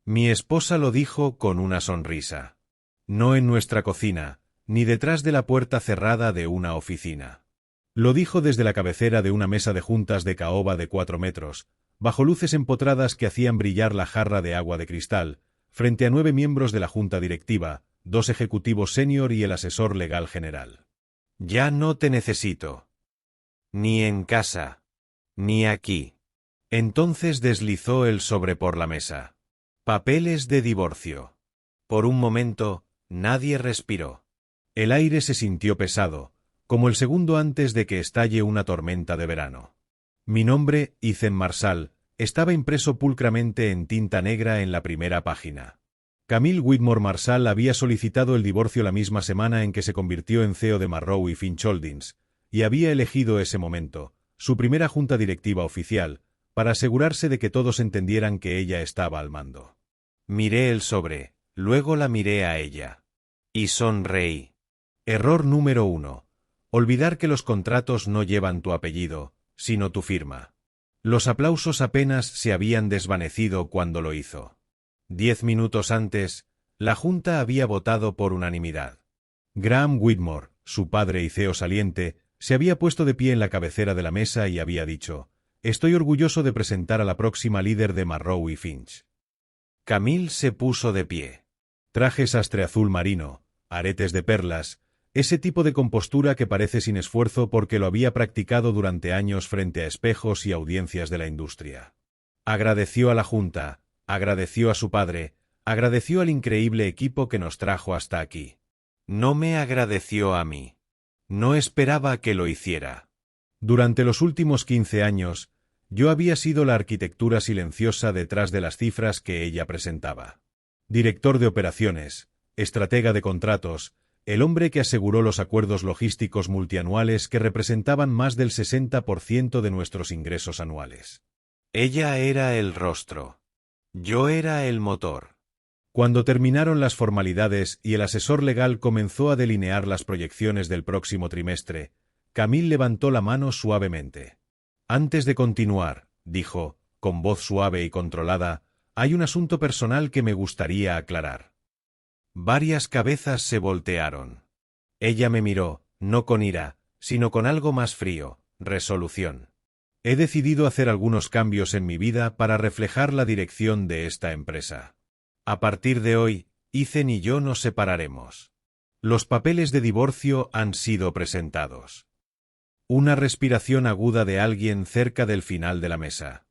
Mi esposa lo dijo con una sonrisa. No en nuestra cocina, ni detrás de la puerta cerrada de una oficina. Lo dijo desde la cabecera de una mesa de juntas de caoba de 4 metros, bajo luces empotradas que hacían brillar la jarra de agua de cristal, frente a 9 miembros de la junta directiva, 2 ejecutivos senior y el asesor legal general. Ya no te necesito. Ni en casa. Ni aquí. Entonces deslizó el sobre por la mesa. Papeles de divorcio. Por un momento, nadie respiró. El aire se sintió pesado, como el segundo antes de que estalle una tormenta de verano. Mi nombre, Ethan Marshall, estaba impreso pulcramente en tinta negra en la primera página. Camille Whitmore Marshall había solicitado el divorcio la misma semana en que se convirtió en CEO de Marrow y Finch Holdings, y había elegido ese momento, su primera junta directiva oficial, para asegurarse de que todos entendieran que ella estaba al mando. Miré el sobre, luego la miré a ella. Y sonreí. Error número 1. Olvidar que los contratos no llevan tu apellido, sino tu firma. Los aplausos apenas se habían desvanecido cuando lo hizo. 10 minutos antes, la junta había votado por unanimidad. Graham Whitmore, su padre y CEO saliente, se había puesto de pie en la cabecera de la mesa y había dicho: «Estoy orgulloso de presentar a la próxima líder de Marrow y Finch». Camille se puso de pie. Traje sastre azul marino, aretes de perlas, ese tipo de compostura que parece sin esfuerzo porque lo había practicado durante años frente a espejos y audiencias de la industria. Agradeció a la junta, agradeció a su padre, agradeció al increíble equipo que nos trajo hasta aquí. No me agradeció a mí. No esperaba que lo hiciera. Durante los últimos 15 años, yo había sido la arquitectura silenciosa detrás de las cifras que ella presentaba. Director de operaciones, estratega de contratos, el hombre que aseguró los acuerdos logísticos multianuales que representaban más del 60% de nuestros ingresos anuales. Ella era el rostro. Yo era el motor. Cuando terminaron las formalidades y el asesor legal comenzó a delinear las proyecciones del próximo trimestre, Camille levantó la mano suavemente. Antes de continuar, dijo, con voz suave y controlada, hay un asunto personal que me gustaría aclarar. Varias cabezas se voltearon. Ella me miró, no con ira, sino con algo más frío, resolución. He decidido hacer algunos cambios en mi vida para reflejar la dirección de esta empresa. A partir de hoy, Ethan y yo nos separaremos. Los papeles de divorcio han sido presentados. Una respiración aguda de alguien cerca del final de la mesa.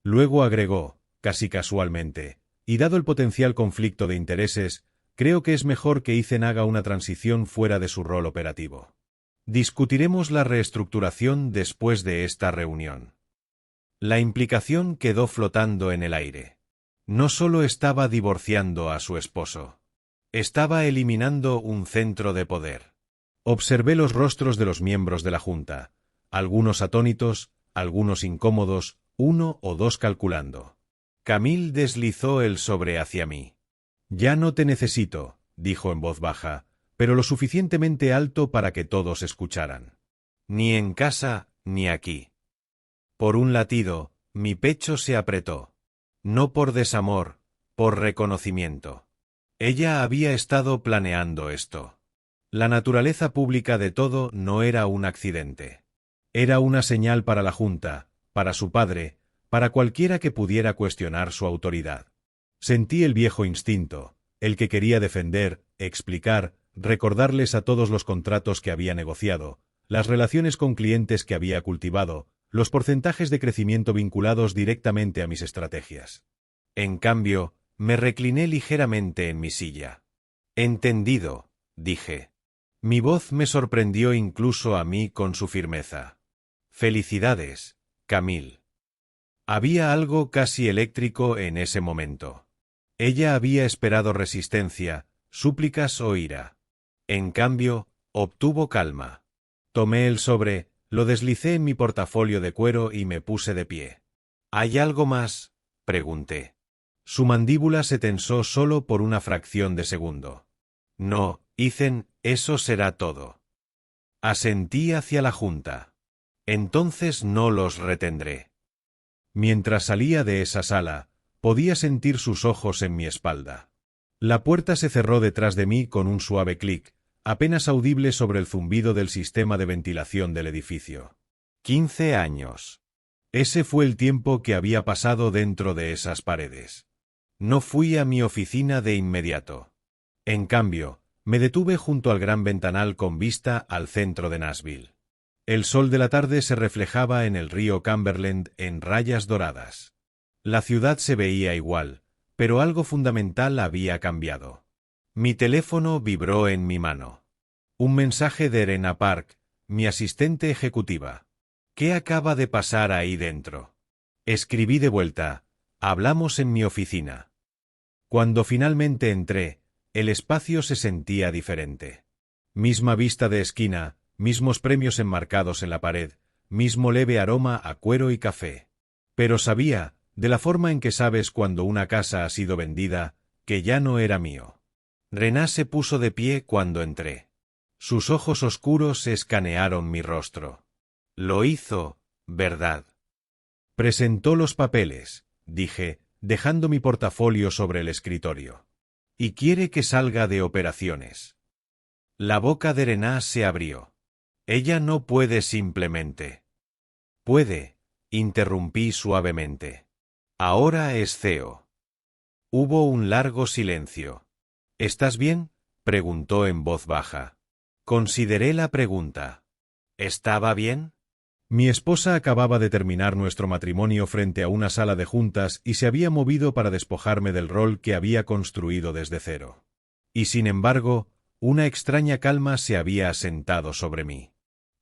Luego agregó, casi casualmente, y dado el potencial conflicto de intereses, creo que es mejor que Ethan haga una transición fuera de su rol operativo. Discutiremos la reestructuración después de esta reunión. La implicación quedó flotando en el aire. No solo estaba divorciando a su esposo. Estaba eliminando un centro de poder. Observé los rostros de los miembros de la junta, algunos atónitos, algunos incómodos, 1 o 2 calculando. Camille deslizó el sobre hacia mí. «Ya no te necesito», dijo en voz baja, pero lo suficientemente alto para que todos escucharan. «Ni en casa, ni aquí». Por un latido, mi pecho se apretó. No por desamor, por reconocimiento. Ella había estado planeando esto. La naturaleza pública de todo no era un accidente. Era una señal para la junta, para su padre, para cualquiera que pudiera cuestionar su autoridad. Sentí el viejo instinto, el que quería defender, explicar, recordarles a todos los contratos que había negociado, las relaciones con clientes que había cultivado, los porcentajes de crecimiento vinculados directamente a mis estrategias. En cambio, me recliné ligeramente en mi silla. «Entendido», dije. Mi voz me sorprendió incluso a mí con su firmeza. «Felicidades, Camille». Había algo casi eléctrico en ese momento. Ella había esperado resistencia, súplicas o ira. En cambio, obtuvo calma. Tomé el sobre, lo deslicé en mi portafolio de cuero y me puse de pie. «¿Hay algo más?», pregunté. Su mandíbula se tensó solo por una fracción de segundo. «No, Ethan, eso será todo». Asentí hacia la junta. «Entonces no los retendré». Mientras salía de esa sala, Podía sentir sus ojos en mi espalda. La puerta se cerró detrás de mí con un suave clic, apenas audible sobre el zumbido del sistema de ventilación del edificio. 15 años. Ese fue el tiempo que había pasado dentro de esas paredes. No fui a mi oficina de inmediato. En cambio, me detuve junto al gran ventanal con vista al centro de Nashville. El sol de la tarde se reflejaba en el río Cumberland en rayas doradas. La ciudad se veía igual, pero algo fundamental había cambiado. Mi teléfono vibró en mi mano. Un mensaje de Elena Park, mi asistente ejecutiva. ¿Qué acaba de pasar ahí dentro? Escribí de vuelta. Hablamos en mi oficina. Cuando finalmente entré, el espacio se sentía diferente. Misma vista de esquina, mismos premios enmarcados en la pared, mismo leve aroma a cuero y café. Pero sabía, de la forma en que sabes cuando una casa ha sido vendida, que ya no era mío. Rená se puso de pie cuando entré. Sus ojos oscuros escanearon mi rostro. Lo hizo, ¿verdad? Presentó los papeles, dije, dejando mi portafolio sobre el escritorio. Y quiere que salga de operaciones. La boca de Rená se abrió. Ella no puede simplemente. Puede, interrumpí suavemente. Ahora es CEO. Hubo un largo silencio. ¿Estás bien?, preguntó en voz baja. Consideré la pregunta. ¿Estaba bien? Mi esposa acababa de terminar nuestro matrimonio frente a una sala de juntas y se había movido para despojarme del rol que había construido desde cero. Y sin embargo, una extraña calma se había asentado sobre mí.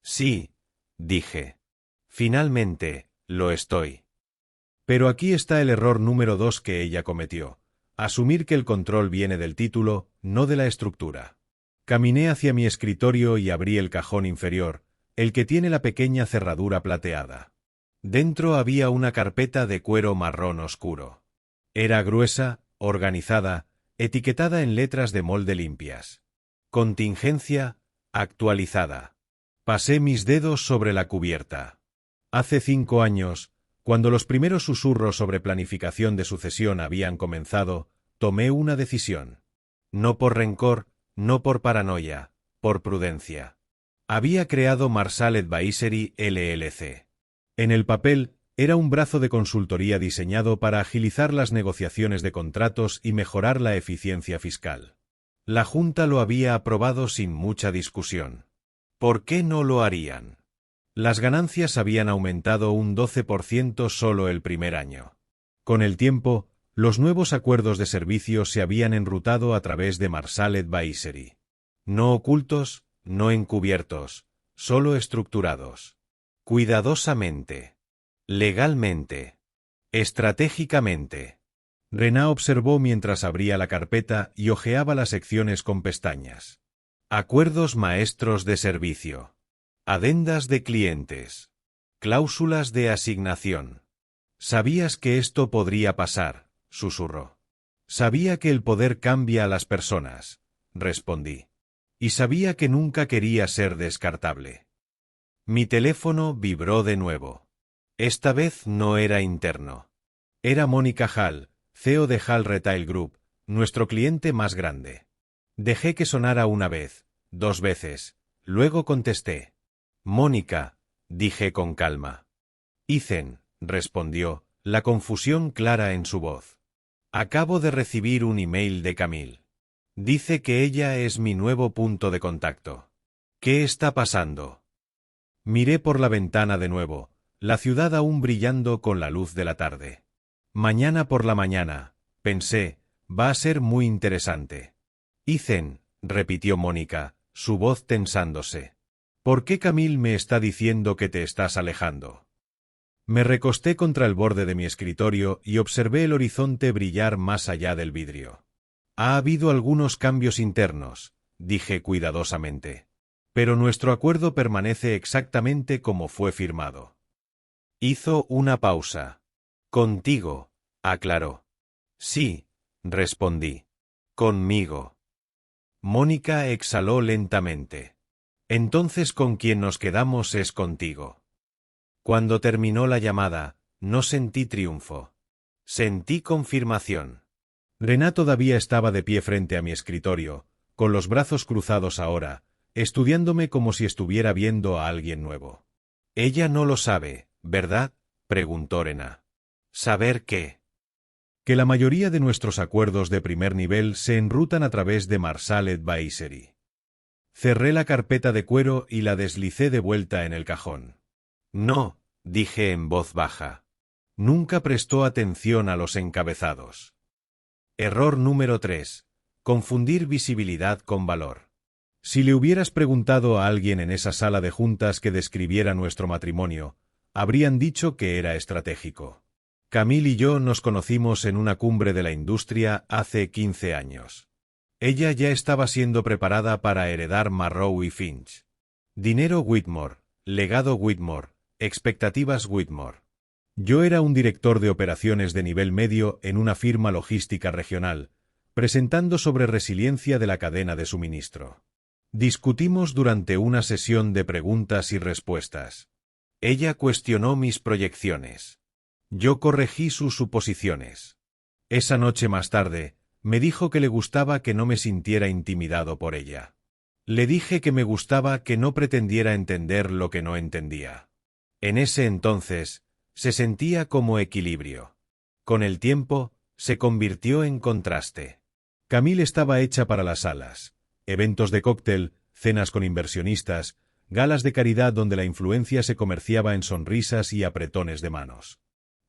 Sí, dije. Finalmente, lo estoy. Pero aquí está el error número 2 que ella cometió. Asumir que el control viene del título, no de la estructura. Caminé hacia mi escritorio y abrí el cajón inferior, el que tiene la pequeña cerradura plateada. Dentro había una carpeta de cuero marrón oscuro. Era gruesa, organizada, etiquetada en letras de molde limpias. Contingencia, actualizada. Pasé mis dedos sobre la cubierta. Hace 5 años, cuando los primeros susurros sobre planificación de sucesión habían comenzado, tomé una decisión. No por rencor, no por paranoia, por prudencia. Había creado Marshall Advisory LLC. En el papel, era un brazo de consultoría diseñado para agilizar las negociaciones de contratos y mejorar la eficiencia fiscal. La Junta lo había aprobado sin mucha discusión. ¿Por qué no lo harían? Las ganancias habían aumentado un 12% solo el primer año. Con el tiempo, los nuevos acuerdos de servicio se habían enrutado a través de Marshall Advisory. No ocultos, no encubiertos, solo estructurados. Cuidadosamente. Legalmente. Estratégicamente. Rená observó mientras abría la carpeta y hojeaba las secciones con pestañas. Acuerdos maestros de servicio. Adendas de clientes. Cláusulas de asignación. ¿Sabías que esto podría pasar?, susurró. Sabía que el poder cambia a las personas, respondí. Y sabía que nunca quería ser descartable. Mi teléfono vibró de nuevo. Esta vez no era interno. Era Mónica Hall, CEO de Hall Retail Group, nuestro cliente más grande. Dejé que sonara una vez, 2 veces, luego contesté. Mónica, dije con calma. Ethan, respondió, la confusión clara en su voz. Acabo de recibir un email de Camille. Dice que ella es mi nuevo punto de contacto. ¿Qué está pasando? Miré por la ventana de nuevo, la ciudad aún brillando con la luz de la tarde. Mañana por la mañana, pensé, va a ser muy interesante. Ethan, repitió Mónica, su voz tensándose. ¿Por qué Camille me está diciendo que te estás alejando? Me recosté contra el borde de mi escritorio y observé el horizonte brillar más allá del vidrio. Ha habido algunos cambios internos, dije cuidadosamente. Pero nuestro acuerdo permanece exactamente como fue firmado. Hizo una pausa. Contigo, aclaró. Sí, respondí. Conmigo. Mónica exhaló lentamente. Entonces con quien nos quedamos es contigo. Cuando terminó la llamada, no sentí triunfo. Sentí confirmación. Rená todavía estaba de pie frente a mi escritorio, con los brazos cruzados ahora, estudiándome como si estuviera viendo a alguien nuevo. Ella no lo sabe, ¿verdad?, preguntó Rená. ¿Saber qué? Que la mayoría de nuestros acuerdos de primer nivel se enrutan a través de Marshall Advisory. Cerré la carpeta de cuero y la deslicé de vuelta en el cajón. No, dije en voz baja. Nunca prestó atención a los encabezados. Error número 3. Confundir visibilidad con valor. Si le hubieras preguntado a alguien en esa sala de juntas que describiera nuestro matrimonio, habrían dicho que era estratégico. Camille y yo nos conocimos en una cumbre de la industria hace 15 años. Ella ya estaba siendo preparada para heredar Marrow y Finch. Dinero Whitmore, legado Whitmore, expectativas Whitmore. Yo era un director de operaciones de nivel medio en una firma logística regional, presentando sobre resiliencia de la cadena de suministro. Discutimos durante una sesión de preguntas y respuestas. Ella cuestionó mis proyecciones. Yo corregí sus suposiciones. Esa noche más tarde, me dijo que le gustaba que no me sintiera intimidado por ella. Le dije que me gustaba que no pretendiera entender lo que no entendía. En ese entonces, se sentía como equilibrio. Con el tiempo, se convirtió en contraste. Camille estaba hecha para las salas, eventos de cóctel, cenas con inversionistas, galas de caridad donde la influencia se comerciaba en sonrisas y apretones de manos.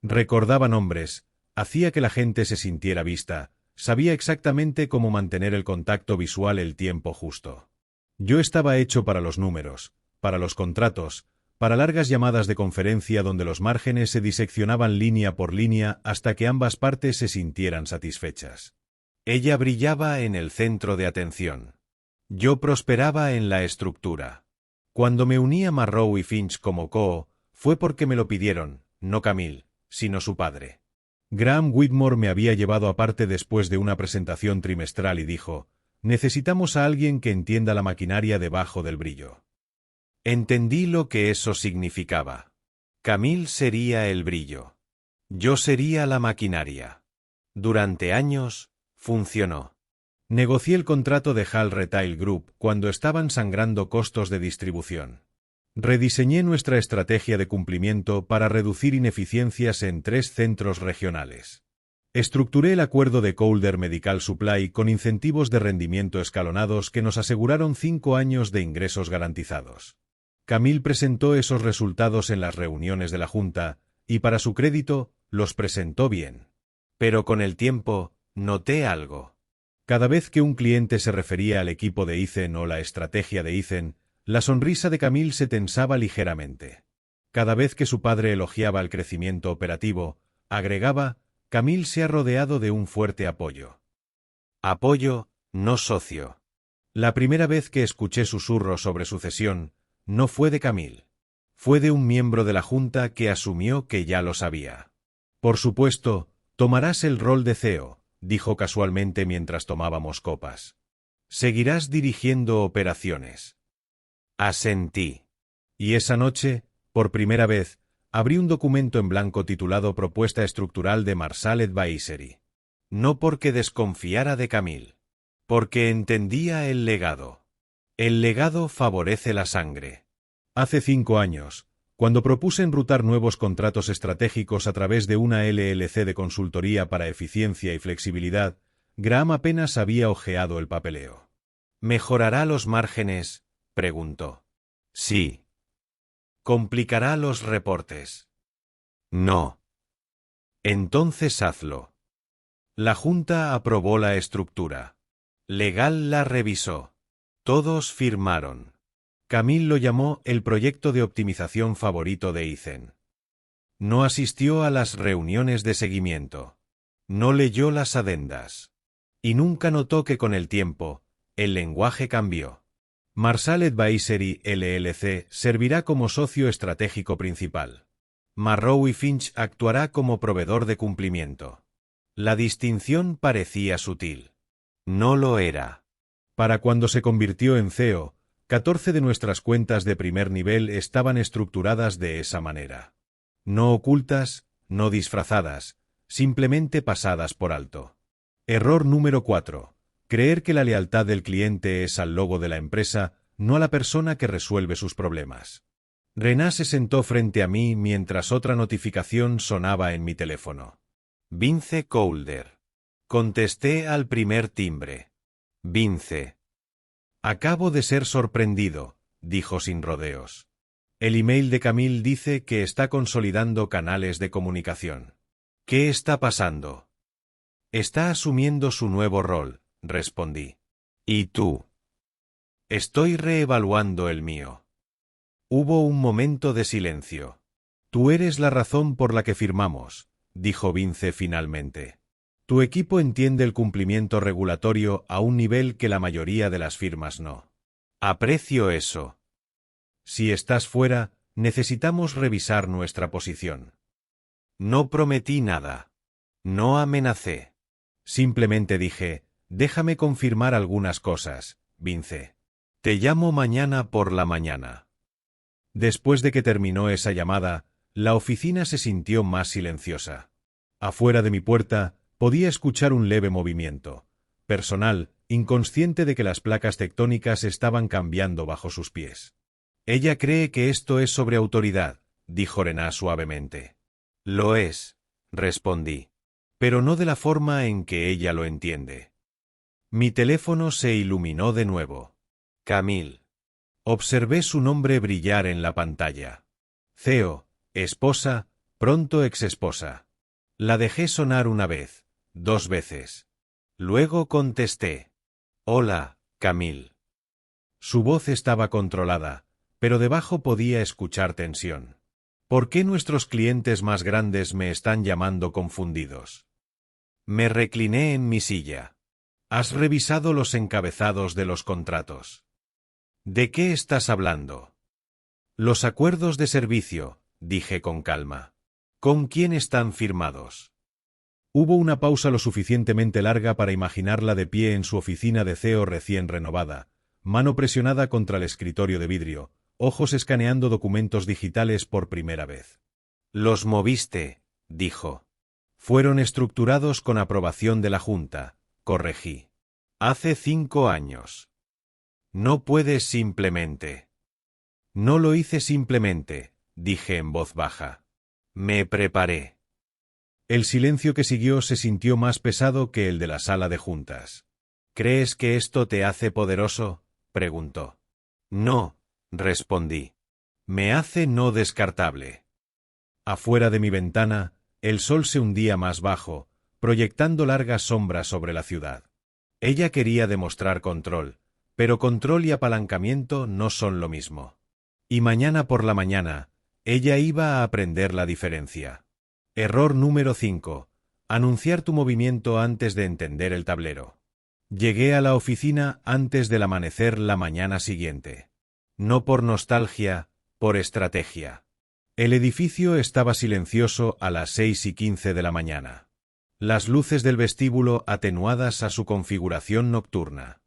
Recordaba nombres, hacía que la gente se sintiera vista, sabía exactamente cómo mantener el contacto visual el tiempo justo. Yo estaba hecho para los números, para los contratos, para largas llamadas de conferencia donde los márgenes se diseccionaban línea por línea hasta que ambas partes se sintieran satisfechas. Ella brillaba en el centro de atención. Yo prosperaba en la estructura. Cuando me uní a Marrow y Finch como co, fue porque me lo pidieron, no Camille, sino su padre. Graham Whitmore me había llevado aparte después de una presentación trimestral y dijo, necesitamos a alguien que entienda la maquinaria debajo del brillo. Entendí lo que eso significaba. Camille sería el brillo. Yo sería la maquinaria. Durante años, funcionó. Negocié el contrato de Hall Retail Group cuando estaban sangrando costos de distribución. Rediseñé nuestra estrategia de cumplimiento para reducir ineficiencias en 3 centros regionales. Estructuré el acuerdo de Calder Medical Supply con incentivos de rendimiento escalonados que nos aseguraron 5 años de ingresos garantizados. Camille presentó esos resultados en las reuniones de la Junta, y para su crédito, los presentó bien. Pero con el tiempo, noté algo. Cada vez que un cliente se refería al equipo de Eaton o la estrategia de Eaton, la sonrisa de Camille se tensaba ligeramente. Cada vez que su padre elogiaba el crecimiento operativo, agregaba, Camille se ha rodeado de un fuerte apoyo. Apoyo, no socio. La primera vez que escuché susurros sobre sucesión, no fue de Camille. Fue de un miembro de la Junta que asumió que ya lo sabía. Por supuesto, tomarás el rol de CEO, dijo casualmente mientras tomábamos copas. Seguirás dirigiendo operaciones. Asentí. Y esa noche, por primera vez, abrí un documento en blanco titulado Propuesta Estructural de Marshall Advisory. No porque desconfiara de Camille. Porque entendía el legado. El legado favorece la sangre. Hace 5 años, cuando propuse enrutar nuevos contratos estratégicos a través de una LLC de consultoría para eficiencia y flexibilidad, Graham apenas había hojeado el papeleo. ¿Mejorará los márgenes?, preguntó. Sí. ¿Complicará los reportes? No. Entonces hazlo. La Junta aprobó la estructura. Legal la revisó. Todos firmaron. Camille lo llamó el proyecto de optimización favorito de Eaton. No asistió a las reuniones de seguimiento. No leyó las adendas. Y nunca notó que con el tiempo, el lenguaje cambió. Marshall Advisory LLC servirá como socio estratégico principal. Marrow y Finch actuará como proveedor de cumplimiento. La distinción parecía sutil. No lo era. Para cuando se convirtió en CEO, 14 de nuestras cuentas de primer nivel estaban estructuradas de esa manera. No ocultas, no disfrazadas, simplemente pasadas por alto. Error número 4. Creer que la lealtad del cliente es al logo de la empresa, no a la persona que resuelve sus problemas. Rená se sentó frente a mí mientras otra notificación sonaba en mi teléfono. Vince Coulter. Contesté al primer timbre. Vince. Acabo de ser sorprendido, dijo sin rodeos. El email de Camille dice que está consolidando canales de comunicación. ¿Qué está pasando? Está asumiendo su nuevo rol, respondí. ¿Y tú? Estoy reevaluando el mío. Hubo un momento de silencio. Tú eres la razón por la que firmamos, dijo Vince finalmente. Tu equipo entiende el cumplimiento regulatorio a un nivel que la mayoría de las firmas no. Aprecio eso. Si estás fuera, necesitamos revisar nuestra posición. No prometí nada. No amenacé. Simplemente dije, déjame confirmar algunas cosas, Vince. Te llamo mañana por la mañana. Después de que terminó esa llamada, la oficina se sintió más silenciosa. Afuera de mi puerta, podía escuchar un leve movimiento. Personal, inconsciente de que las placas tectónicas estaban cambiando bajo sus pies. Ella cree que esto es sobre autoridad, dijo Rená suavemente. Lo es, respondí. Pero no de la forma en que ella lo entiende. Mi teléfono se iluminó de nuevo. Camille. Observé su nombre brillar en la pantalla. CEO, esposa, pronto exesposa. La dejé sonar una vez, 2 veces. Luego contesté. Hola, Camille. Su voz estaba controlada, pero debajo podía escuchar tensión. ¿Por qué nuestros clientes más grandes me están llamando confundidos? Me recliné en mi silla. ¿Has revisado los encabezados de los contratos? ¿De qué estás hablando? Los acuerdos de servicio, dije con calma. ¿Con quién están firmados? Hubo una pausa lo suficientemente larga para imaginarla de pie en su oficina de CEO recién renovada, mano presionada contra el escritorio de vidrio, ojos escaneando documentos digitales por primera vez. Los moviste, dijo. Fueron estructurados con aprobación de la Junta, corregí. Hace 5 años. No puedes simplemente. No lo hice simplemente, dije en voz baja. Me preparé. El silencio que siguió se sintió más pesado que el de la sala de juntas. ¿Crees que esto te hace poderoso?, preguntó. No, respondí. Me hace no descartable. Afuera de mi ventana, el sol se hundía más bajo, proyectando largas sombras sobre la ciudad. Ella quería demostrar control, pero control y apalancamiento no son lo mismo. Y mañana por la mañana, ella iba a aprender la diferencia. Error número 5. Anunciar tu movimiento antes de entender el tablero. Llegué a la oficina antes del amanecer la mañana siguiente. No por nostalgia, por estrategia. El edificio estaba silencioso a las 6:15 de la mañana. Las luces del vestíbulo atenuadas a su configuración nocturna.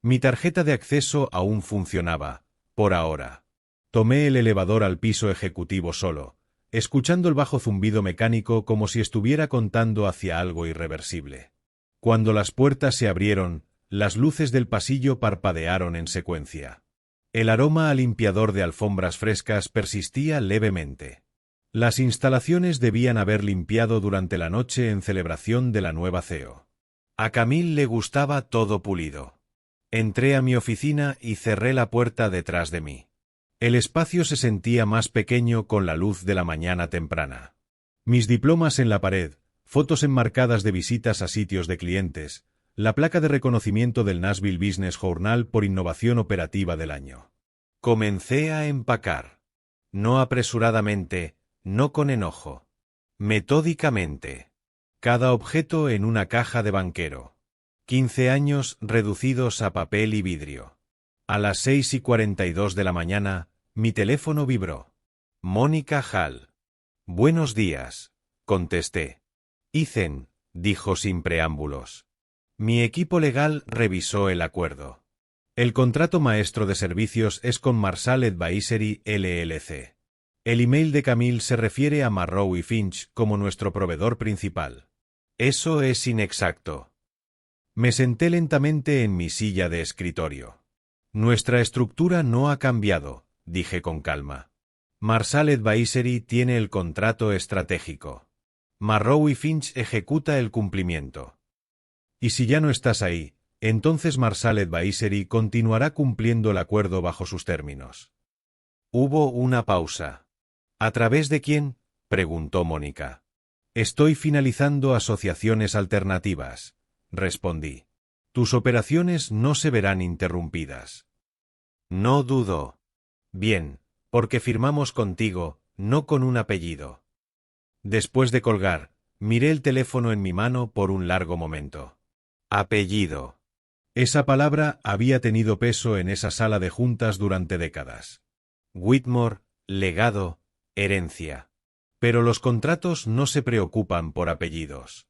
Mi tarjeta de acceso aún funcionaba, por ahora. Tomé el elevador al piso ejecutivo solo, escuchando el bajo zumbido mecánico como si estuviera contando hacia algo irreversible. Cuando las puertas se abrieron, las luces del pasillo parpadearon en secuencia. El aroma a limpiador de alfombras frescas persistía levemente. Las instalaciones debían haber limpiado durante la noche en celebración de la nueva CEO. A Camille le gustaba todo pulido. Entré a mi oficina y cerré la puerta detrás de mí. El espacio se sentía más pequeño con la luz de la mañana temprana. Mis diplomas en la pared, fotos enmarcadas de visitas a sitios de clientes, la placa de reconocimiento del Nashville Business Journal por innovación operativa del año. Comencé a empacar. No apresuradamente, no con enojo. Metódicamente. Cada objeto en una caja de banquero. 15 años reducidos a papel y vidrio. A las 6:42 de la mañana, mi teléfono vibró. Mónica Hall. Buenos días, contesté. Ethan, dijo sin preámbulos. Mi equipo legal revisó el acuerdo. El contrato maestro de servicios es con Marshall Advisory LLC. El email de Camille se refiere a Marrow y Finch como nuestro proveedor principal. Eso es inexacto. Me senté lentamente en mi silla de escritorio. Nuestra estructura no ha cambiado, dije con calma. Marshall Advisory tiene el contrato estratégico. Marrow y Finch ejecuta el cumplimiento. Y si ya no estás ahí, entonces Marshall Advisory continuará cumpliendo el acuerdo bajo sus términos. Hubo una pausa. ¿A través de quién?, preguntó Mónica. Estoy finalizando asociaciones alternativas, respondí. Tus operaciones no se verán interrumpidas. No dudo. Bien, porque firmamos contigo, no con un apellido. Después de colgar, miré el teléfono en mi mano por un largo momento. Apellido. Esa palabra había tenido peso en esa sala de juntas durante décadas. Whitmore, legado, herencia. Pero los contratos no se preocupan por apellidos.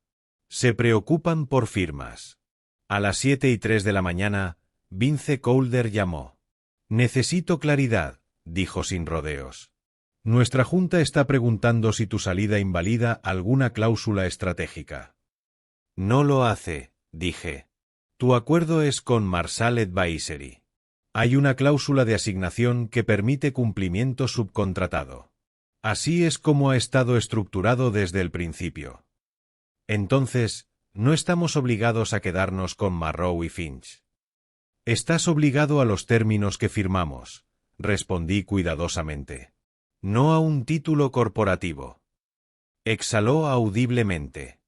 Se preocupan por firmas. A las 7:03 de la mañana, Vince Calder llamó. Necesito claridad, dijo sin rodeos. Nuestra junta está preguntando si tu salida invalida alguna cláusula estratégica. No lo hace, dije. Tu acuerdo es con Marshall Advisory. Hay una cláusula de asignación que permite cumplimiento subcontratado. Así es como ha estado estructurado desde el principio. Entonces, no estamos obligados a quedarnos con Marrow y Finch. Estás obligado a los términos que firmamos, respondí cuidadosamente. No a un título corporativo. Exhaló audiblemente.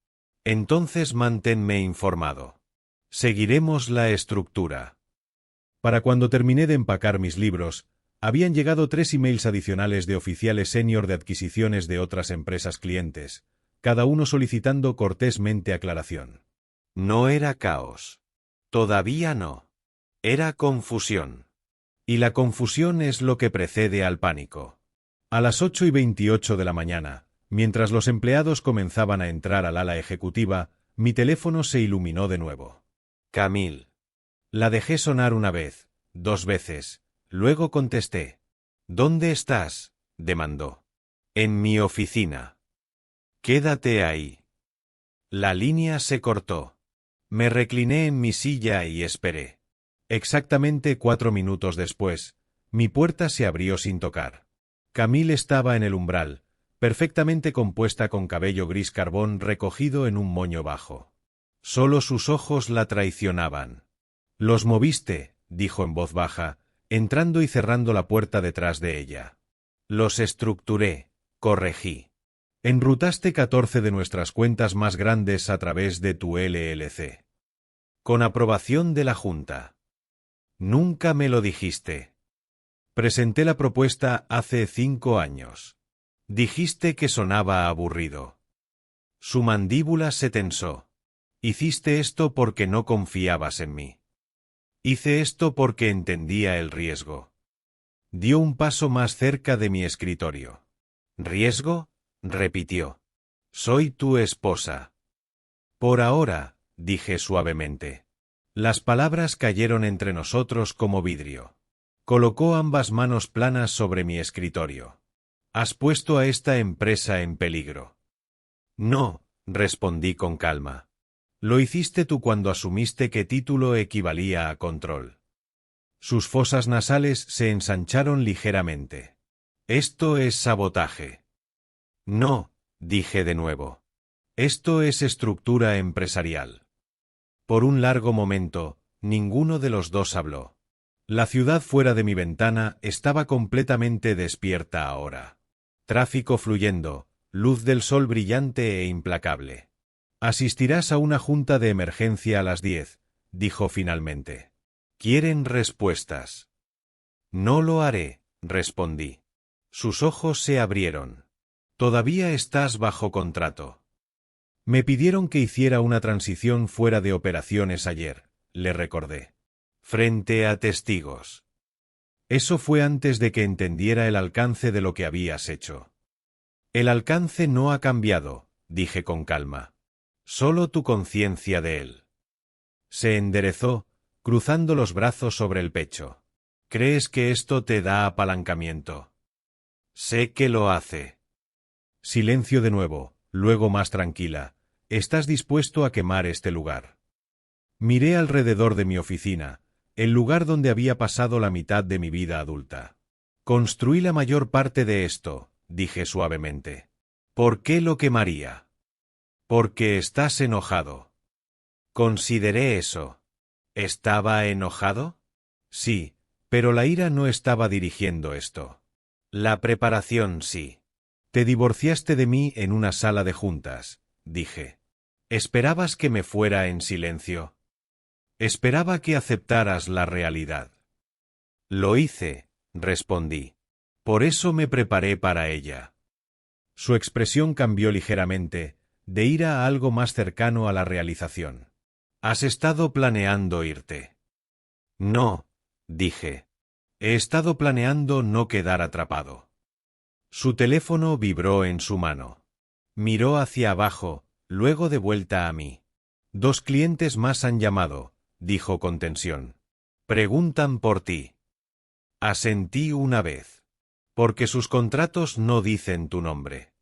Entonces manténme informado. Seguiremos la estructura. Para cuando terminé de empacar mis libros, habían llegado 3 emails adicionales de oficiales senior de adquisiciones de otras empresas clientes, cada uno solicitando cortésmente aclaración. No era caos. Todavía no. Era confusión. Y la confusión es lo que precede al pánico. A las 8:28 de la mañana, mientras los empleados comenzaban a entrar al ala ejecutiva, mi teléfono se iluminó de nuevo. Camille. La dejé sonar una vez, 2 veces, luego contesté. ¿Dónde estás?, demandó. En mi oficina. Quédate ahí. La línea se cortó. Me recliné en mi silla y esperé. Exactamente 4 minutos después, mi puerta se abrió sin tocar. Camille estaba en el umbral, perfectamente compuesta con cabello gris carbón recogido en un moño bajo. Solo sus ojos la traicionaban. «Los moviste», dijo en voz baja, entrando y cerrando la puerta detrás de ella. «Los estructuré», corregí. «Enrutaste 14 de nuestras cuentas más grandes a través de tu LLC. Con aprobación de la Junta». «Nunca me lo dijiste». «Presenté la propuesta hace 5 años. Dijiste que sonaba aburrido». Su mandíbula se tensó. «Hiciste esto porque no confiabas en mí». «Hice esto porque entendía el riesgo». Dio un paso más cerca de mi escritorio. «¿Riesgo?», repitió. «Soy tu esposa». «Por ahora», dije suavemente. Las palabras cayeron entre nosotros como vidrio. Colocó ambas manos planas sobre mi escritorio. «Has puesto a esta empresa en peligro». «No», respondí con calma. «Lo hiciste tú cuando asumiste que título equivalía a control». Sus fosas nasales se ensancharon ligeramente. «Esto es sabotaje». «No», dije de nuevo. «Esto es estructura empresarial». Por un largo momento, ninguno de los dos habló. La ciudad fuera de mi ventana estaba completamente despierta ahora. Tráfico fluyendo, luz del sol brillante e implacable. «Asistirás a una junta de emergencia a las 10», dijo finalmente. «Quieren respuestas». «No lo haré», respondí. Sus ojos se abrieron. «Todavía estás bajo contrato». «Me pidieron que hiciera una transición fuera de operaciones ayer», le recordé. «Frente a testigos». «Eso fue antes de que entendiera el alcance de lo que habías hecho». «El alcance no ha cambiado», dije con calma. «Solo tu conciencia de él». Se enderezó, cruzando los brazos sobre el pecho. «¿Crees que esto te da apalancamiento?» «Sé que lo hace». Silencio de nuevo, luego más tranquila. Estás dispuesto a quemar este lugar. Miré alrededor de mi oficina, el lugar donde había pasado la mitad de mi vida adulta. Construí la mayor parte de esto, dije suavemente. ¿Por qué lo quemaría? Porque estás enojado. Consideré eso. ¿Estaba enojado? Sí, pero la ira no estaba dirigiendo esto. La preparación sí. Te divorciaste de mí en una sala de juntas, dije. ¿Esperabas que me fuera en silencio? Esperaba que aceptaras la realidad. Lo hice, respondí. Por eso me preparé para ella. Su expresión cambió ligeramente, de ira a algo más cercano a la realización. ¿Has estado planeando irte? No, dije. He estado planeando no quedar atrapado. Su teléfono vibró en su mano. Miró hacia abajo, luego de vuelta a mí. 2 clientes más han llamado, dijo con tensión. Preguntan por ti. Asentí una vez. Porque sus contratos no dicen tu nombre.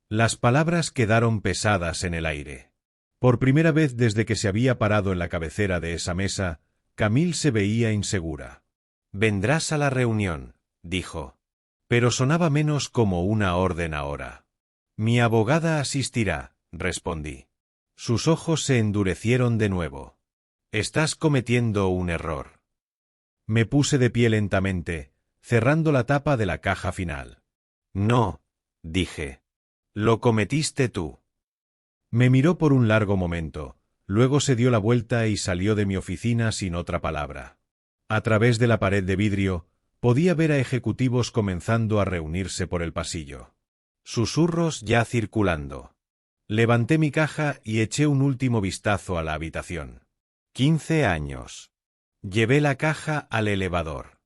Las palabras quedaron pesadas en el aire. Por primera vez desde que se había parado en la cabecera de esa mesa, Camille se veía insegura. Vendrás a la reunión, dijo. Pero sonaba menos como una orden ahora. Mi abogada asistirá, respondí. Sus ojos se endurecieron de nuevo. Estás cometiendo un error. Me puse de pie lentamente, cerrando la tapa de la caja final. No, dije. Lo cometiste tú. Me miró por un largo momento, luego se dio la vuelta y salió de mi oficina sin otra palabra. A través de la pared de vidrio, podía ver a ejecutivos comenzando a reunirse por el pasillo. Susurros ya circulando. Levanté mi caja y eché un último vistazo a la habitación. 15 años. Llevé la caja al elevador.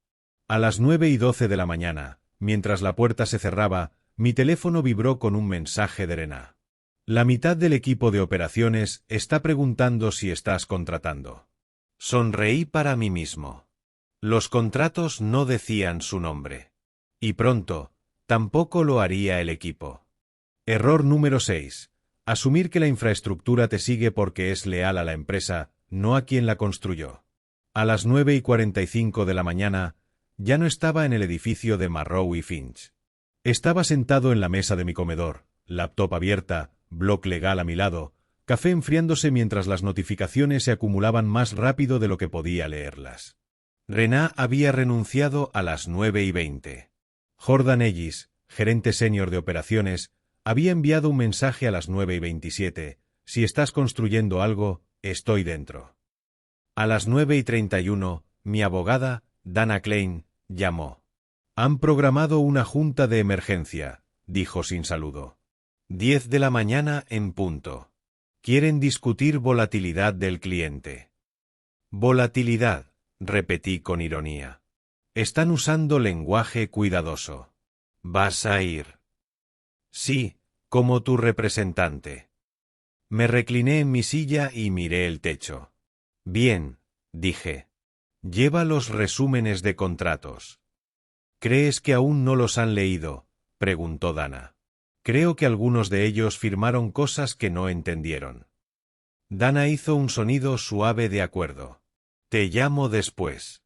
A las 9:12 de la mañana, mientras la puerta se cerraba, mi teléfono vibró con un mensaje de Rená. La mitad del equipo de operaciones está preguntando si estás contratando. Sonreí para mí mismo. Los contratos no decían su nombre. Y pronto, tampoco lo haría el equipo. Error número 6. Asumir que la infraestructura te sigue porque es leal a la empresa, no a quien la construyó. A las 9:45 de la mañana, ya no estaba en el edificio de Marrow y Finch. Estaba sentado en la mesa de mi comedor, laptop abierta, blog legal a mi lado, café enfriándose mientras las notificaciones se acumulaban más rápido de lo que podía leerlas. Rená había renunciado a las 9:20. Jordan Ellis, gerente senior de operaciones, había enviado un mensaje a las 9:27. Si estás construyendo algo, estoy dentro. A las 9:31, mi abogada, Dana Klein, llamó. Han programado una junta de emergencia, dijo sin saludo. 10 de la mañana en punto. Quieren discutir volatilidad del cliente. Volatilidad, repetí con ironía. Están usando lenguaje cuidadoso. ¿Vas a ir? Sí, como tu representante. Me recliné en mi silla y miré el techo. Bien, dije. Lleva los resúmenes de contratos. ¿Crees que aún no los han leído?, preguntó Dana. Creo que algunos de ellos firmaron cosas que no entendieron. Dana hizo un sonido suave de acuerdo. Te llamo después.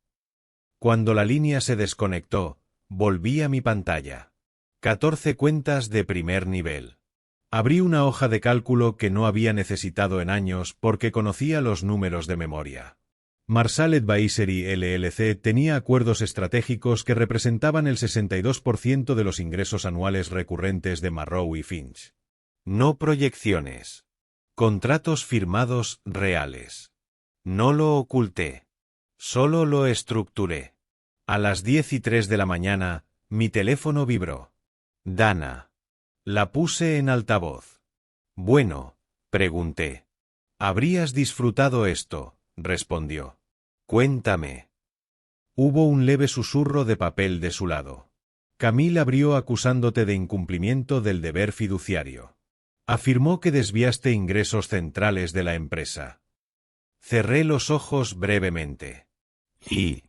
Cuando la línea se desconectó, volví a mi pantalla. 14 cuentas de primer nivel. Abrí una hoja de cálculo que no había necesitado en años porque conocía los números de memoria. Marshall Advisory LLC tenía acuerdos estratégicos que representaban el 62% de los ingresos anuales recurrentes de Marrow y Finch. No proyecciones. Contratos firmados reales. No lo oculté. Solo lo estructuré. A las 10:03 de la mañana, mi teléfono vibró. Dana. La puse en altavoz. Bueno, pregunté. ¿Habrías disfrutado esto?, respondió. Cuéntame. Hubo un leve susurro de papel de su lado. Camille abrió acusándote de incumplimiento del deber fiduciario. Afirmó que desviaste ingresos centrales de la empresa. Cerré los ojos brevemente. Y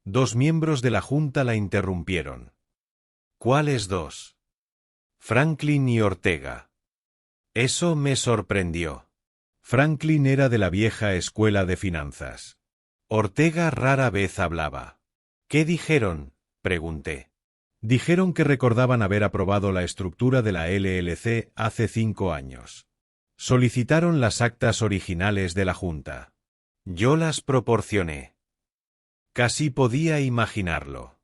2 miembros de la junta la interrumpieron. ¿Cuáles 2? Franklin y Ortega. Eso me sorprendió. Franklin era de la vieja escuela de finanzas. Ortega rara vez hablaba. ¿Qué dijeron?, pregunté. Dijeron que recordaban haber aprobado la estructura de la LLC hace 5 años. Solicitaron las actas originales de la Junta. Yo las proporcioné. Casi podía imaginarlo.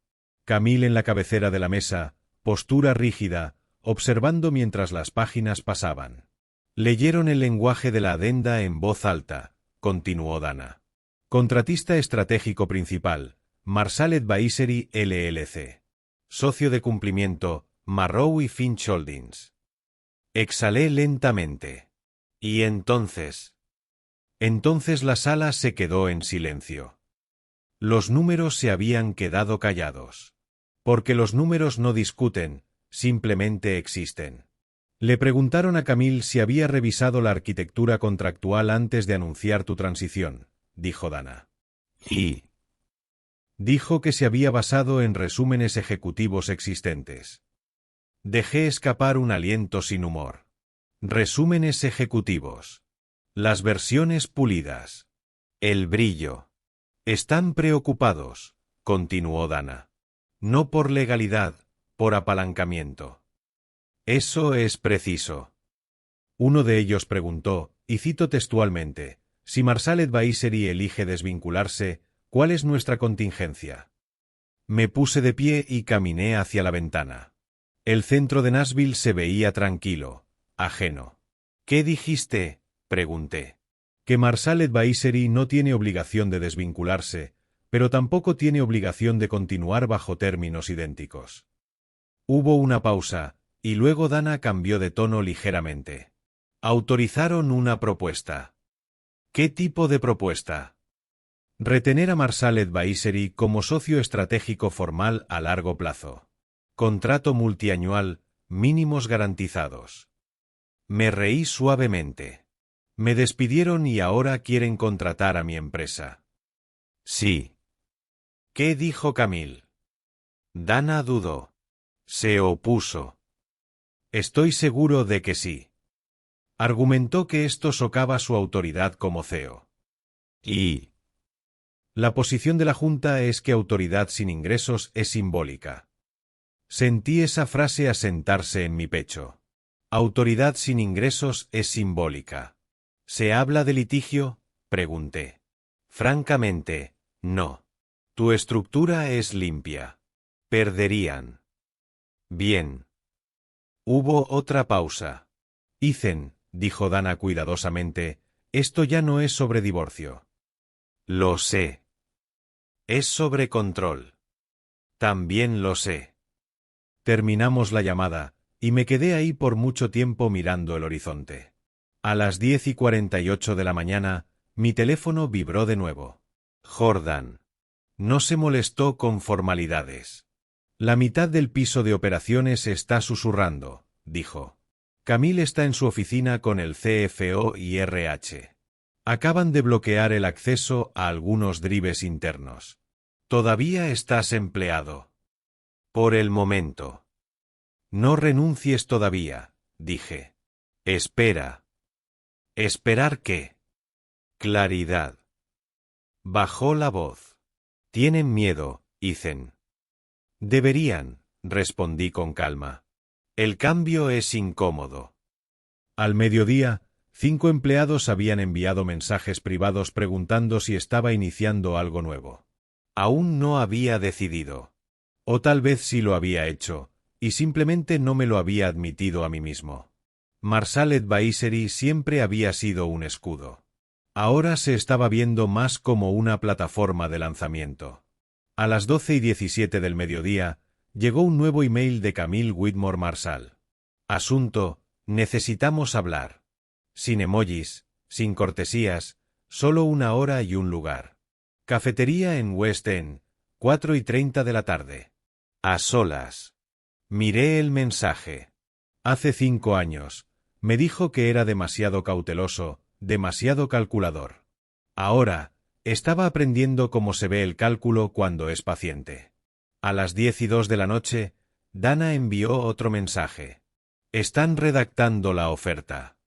Camille en la cabecera de la mesa, postura rígida, observando mientras las páginas pasaban. Leyeron el lenguaje de la adenda en voz alta, continuó Dana. Contratista estratégico principal, Marshall Advisory LLC. Socio de cumplimiento, Marrow y Finch Holdings. Exhalé lentamente. ¿Y entonces? Entonces la sala se quedó en silencio. Los números se habían quedado callados. Porque los números no discuten, simplemente existen. Le preguntaron a Camille si había revisado la arquitectura contractual antes de anunciar tu transición, dijo Dana. Y dijo que se había basado en resúmenes ejecutivos existentes. Dejé escapar un aliento sin humor. Resúmenes ejecutivos. Las versiones pulidas. El brillo. Están preocupados, continuó Dana. No por legalidad, por apalancamiento. Eso es preciso. Uno de ellos preguntó, y cito textualmente, si Marshall Advisory elige desvincularse, ¿cuál es nuestra contingencia? Me puse de pie y caminé hacia la ventana. El centro de Nashville se veía tranquilo, ajeno. ¿Qué dijiste?, pregunté. Que Marshall Advisory no tiene obligación de desvincularse, pero tampoco tiene obligación de continuar bajo términos idénticos. Hubo una pausa, y luego Dana cambió de tono ligeramente. Autorizaron una propuesta. ¿Qué tipo de propuesta? Retener a Marshall Advisory como socio estratégico formal a largo plazo. Contrato multianual, mínimos garantizados. Me reí suavemente. Me despidieron y ahora quieren contratar a mi empresa. Sí. ¿Qué dijo Camille? Dana dudó. Se opuso. Estoy seguro de que sí. Argumentó que esto socava su autoridad como CEO. Y la posición de la Junta es que autoridad sin ingresos es simbólica. Sentí esa frase asentarse en mi pecho. Autoridad sin ingresos es simbólica. ¿Se habla de litigio?, pregunté. Francamente, no. Tu estructura es limpia. Perderían. Bien. Hubo otra pausa. Ethan, dijo Dana cuidadosamente, esto ya no es sobre divorcio. Lo sé. Es sobre control. También lo sé. Terminamos la llamada, y me quedé ahí por mucho tiempo mirando el horizonte. A las 10:48 de la mañana, mi teléfono vibró de nuevo. Jordan. No se molestó con formalidades. La mitad del piso de operaciones está susurrando, dijo. Camille está en su oficina con el CFO y RH. Acaban de bloquear el acceso a algunos drives internos. ¿Todavía estás empleado? Por el momento. No renuncies todavía, dije. Espera. ¿Esperar qué? Claridad. Bajó la voz. Tienen miedo, Ethan. Deberían, respondí con calma. El cambio es incómodo. Al mediodía, 5 empleados habían enviado mensajes privados preguntando si estaba iniciando algo nuevo. Aún no había decidido. O tal vez sí lo había hecho, y simplemente no me lo había admitido a mí mismo. Marshall Advisory siempre había sido un escudo. Ahora se estaba viendo más como una plataforma de lanzamiento. A las 12:17 del mediodía, llegó un nuevo email de Camille Whitmore Marshall. Asunto: necesitamos hablar. Sin emojis, sin cortesías, solo 1 hora y un lugar. Cafetería en West End, 4:30 de la tarde. A solas. Miré el mensaje. Hace 5 años, me dijo que era demasiado cauteloso, demasiado calculador. Ahora, estaba aprendiendo cómo se ve el cálculo cuando es paciente. A las 10:02 de la noche, Dana envió otro mensaje. Están redactando la oferta.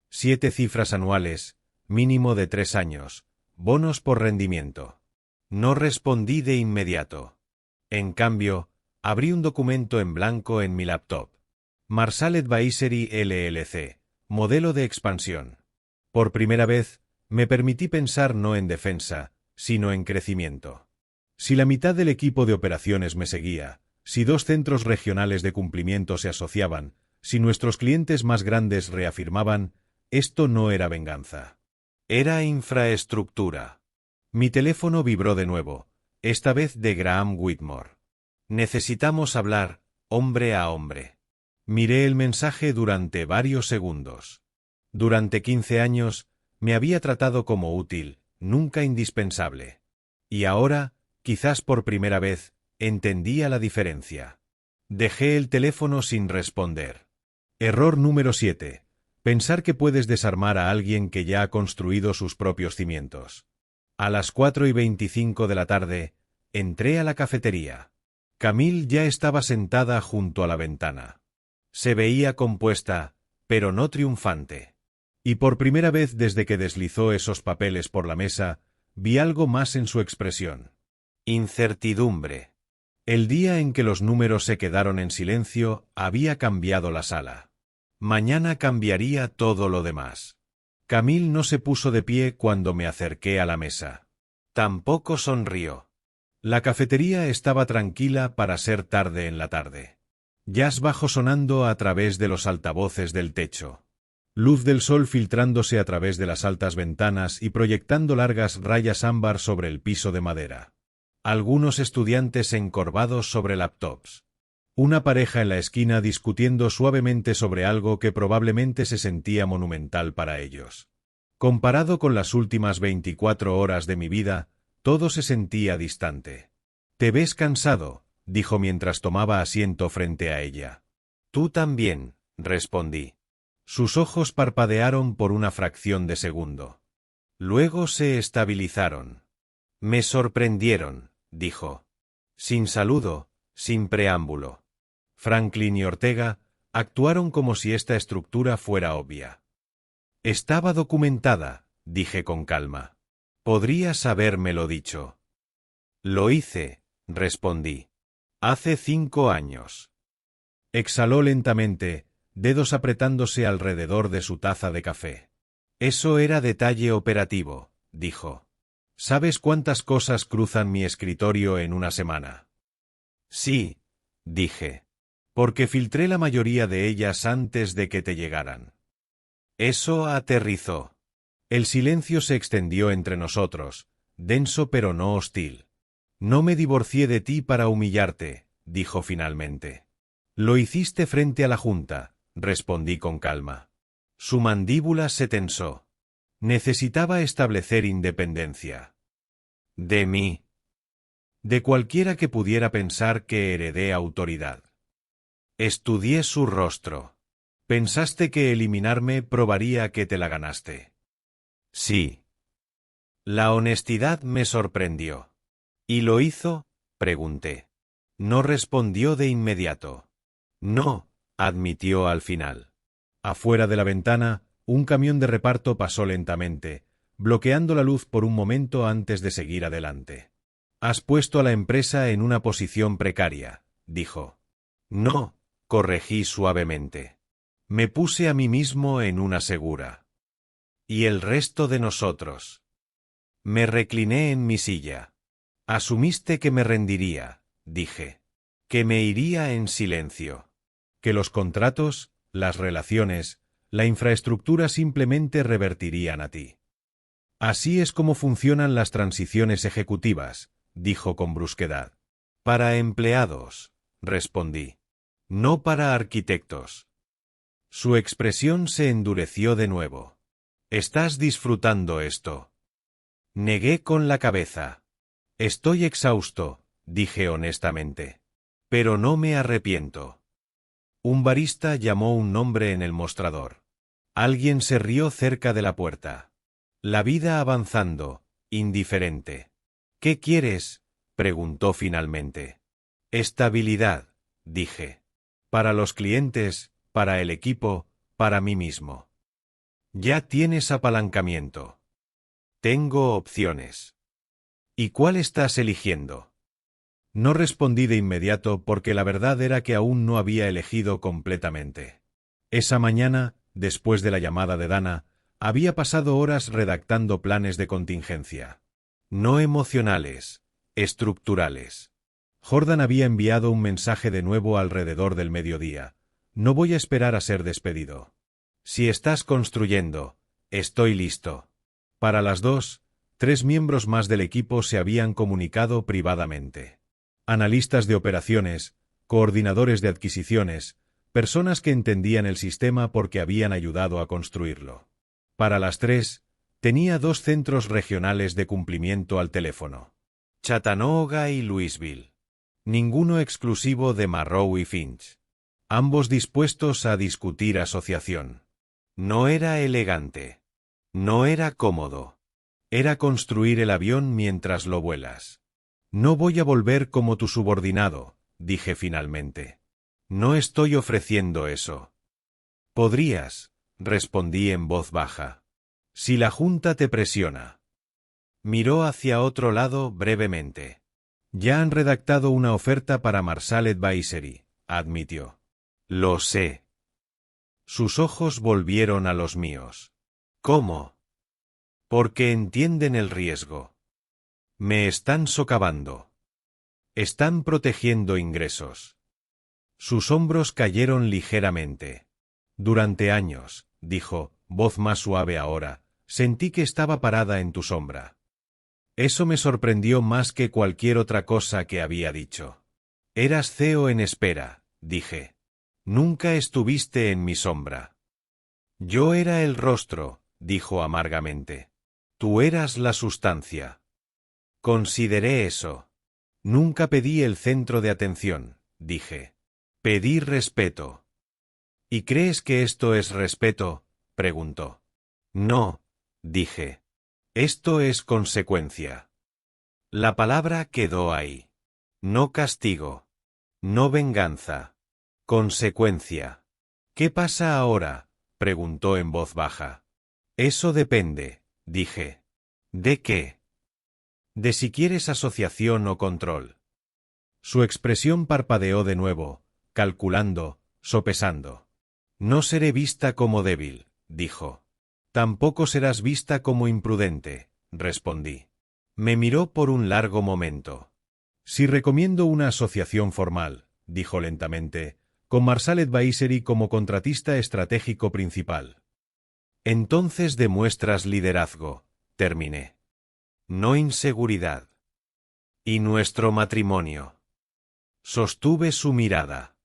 7 cifras anuales, mínimo de 3 años, bonos por rendimiento. No respondí de inmediato. En cambio, abrí un documento en blanco en mi laptop. Marshall Advisory LLC, modelo de expansión. Por primera vez, me permití pensar no en defensa, sino en crecimiento. Si la mitad del equipo de operaciones me seguía, si 2 centros regionales de cumplimiento se asociaban, si nuestros clientes más grandes reafirmaban, esto no era venganza. Era infraestructura. Mi teléfono vibró de nuevo, esta vez de Graham Whitmore. Necesitamos hablar, hombre a hombre. Miré el mensaje durante varios segundos. Durante 15 años, me había tratado como útil, nunca indispensable. Y ahora, quizás por primera vez, entendía la diferencia. Dejé el teléfono sin responder. Error número 7. Pensar que puedes desarmar a alguien que ya ha construido sus propios cimientos. A las 4:25 de la tarde, entré a la cafetería. Camille ya estaba sentada junto a la ventana. Se veía compuesta, pero no triunfante. Y por primera vez desde que deslizó esos papeles por la mesa, vi algo más en su expresión. Incertidumbre. El día en que los números se quedaron en silencio, había cambiado la sala. Mañana cambiaría todo lo demás. Camille no se puso de pie cuando me acerqué a la mesa. Tampoco sonrió. La cafetería estaba tranquila para ser tarde en la tarde. Jazz bajo sonando a través de los altavoces del techo. Luz del sol filtrándose a través de las altas ventanas y proyectando largas rayas ámbar sobre el piso de madera. Algunos estudiantes encorvados sobre laptops. Una pareja en la esquina discutiendo suavemente sobre algo que probablemente se sentía monumental para ellos. Comparado con las últimas 24 horas de mi vida, todo se sentía distante. «Te ves cansado», dijo mientras tomaba asiento frente a ella. «Tú también», respondí. Sus ojos parpadearon por una fracción de segundo. Luego se estabilizaron. «Me sorprendieron», dijo. Sin saludo, sin preámbulo. Franklin y Ortega actuaron como si esta estructura fuera obvia. «Estaba documentada», dije con calma. «Podrías habérmelo dicho». «Lo hice», respondí. «Hace 5 años». Exhaló lentamente, dedos apretándose alrededor de su taza de café. «Eso era detalle operativo», dijo. «¿Sabes cuántas cosas cruzan mi escritorio en una semana?» «Sí», dije. «Porque filtré la mayoría de ellas antes de que te llegaran». Eso aterrizó. El silencio se extendió entre nosotros, denso pero no hostil. «No me divorcié de ti para humillarte», dijo finalmente. «Lo hiciste frente a la Junta», respondí con calma. Su mandíbula se tensó. Necesitaba establecer independencia. ¿De mí? De cualquiera que pudiera pensar que heredé autoridad. Estudié su rostro. ¿Pensaste que eliminarme probaría que te la ganaste? Sí. La honestidad me sorprendió. ¿Y lo hizo?, pregunté. No respondió de inmediato. No, admitió al final. Afuera de la ventana, un camión de reparto pasó lentamente, bloqueando la luz por un momento antes de seguir adelante. «Has puesto a la empresa en una posición precaria», dijo. «No», corregí suavemente. «Me puse a mí mismo en una segura». «¿Y el resto de nosotros?» Me recliné en mi silla. «Asumiste que me rendiría», dije. «Que me iría en silencio». «Que los contratos, las relaciones, la infraestructura simplemente revertirían a ti». «Así es como funcionan las transiciones ejecutivas», dijo con brusquedad. «Para empleados», respondí. «No para arquitectos». Su expresión se endureció de nuevo. «¿Estás disfrutando esto?» Negué con la cabeza. «Estoy exhausto», dije honestamente. «Pero no me arrepiento». Un barista llamó un nombre en el mostrador. Alguien se rió cerca de la puerta. La vida avanzando, indiferente. «¿Qué quieres?», preguntó finalmente. «Estabilidad», dije. «Para los clientes, para el equipo, para mí mismo». Ya tienes apalancamiento. Tengo opciones. ¿Y cuál estás eligiendo? No respondí de inmediato porque la verdad era que aún no había elegido completamente. Esa mañana, después de la llamada de Dana, había pasado horas redactando planes de contingencia. No emocionales, estructurales. Jordan había enviado un mensaje de nuevo alrededor del mediodía. No voy a esperar a ser despedido. Si estás construyendo, estoy listo. Para las 2, 3 miembros más del equipo se habían comunicado privadamente. Analistas de operaciones, coordinadores de adquisiciones, personas que entendían el sistema porque habían ayudado a construirlo. Para las 3, tenía 2 centros regionales de cumplimiento al teléfono. Chattanooga y Louisville. Ninguno exclusivo de Marrow y Finch. Ambos dispuestos a discutir asociación. No era elegante. No era cómodo. Era construir el avión mientras lo vuelas. No voy a volver como tu subordinado, dije finalmente. No estoy ofreciendo eso. Podrías, respondí en voz baja. Si la Junta te presiona. Miró hacia otro lado brevemente. Ya han redactado una oferta para Marshall Advisory, admitió. Lo sé. Sus ojos volvieron a los míos. ¿Cómo? Porque entienden el riesgo. Me están socavando. Están protegiendo ingresos. Sus hombros cayeron ligeramente. Durante años, dijo, voz más suave ahora, sentí que estaba parada en tu sombra. Eso me sorprendió más que cualquier otra cosa que había dicho. Eras CEO en espera, dije. Nunca estuviste en mi sombra. Yo era el rostro, dijo amargamente. Tú eras la sustancia. Consideré eso. Nunca pedí el centro de atención, dije. Pedí respeto. ¿Y crees que esto es respeto?, preguntó. No, dije. Esto es consecuencia. La palabra quedó ahí. No castigo. No venganza. Consecuencia. ¿Qué pasa ahora?, preguntó en voz baja. Eso depende, dije. ¿De qué? De si quieres asociación o control. Su expresión parpadeó de nuevo, calculando, sopesando. No seré vista como débil, dijo. Tampoco serás vista como imprudente, respondí. Me miró por un largo momento. Si recomiendo una asociación formal, dijo lentamente, con Marshall Advisory como contratista estratégico principal. Entonces demuestras liderazgo, terminé. No inseguridad. ¿Y nuestro matrimonio? Sostuve su mirada.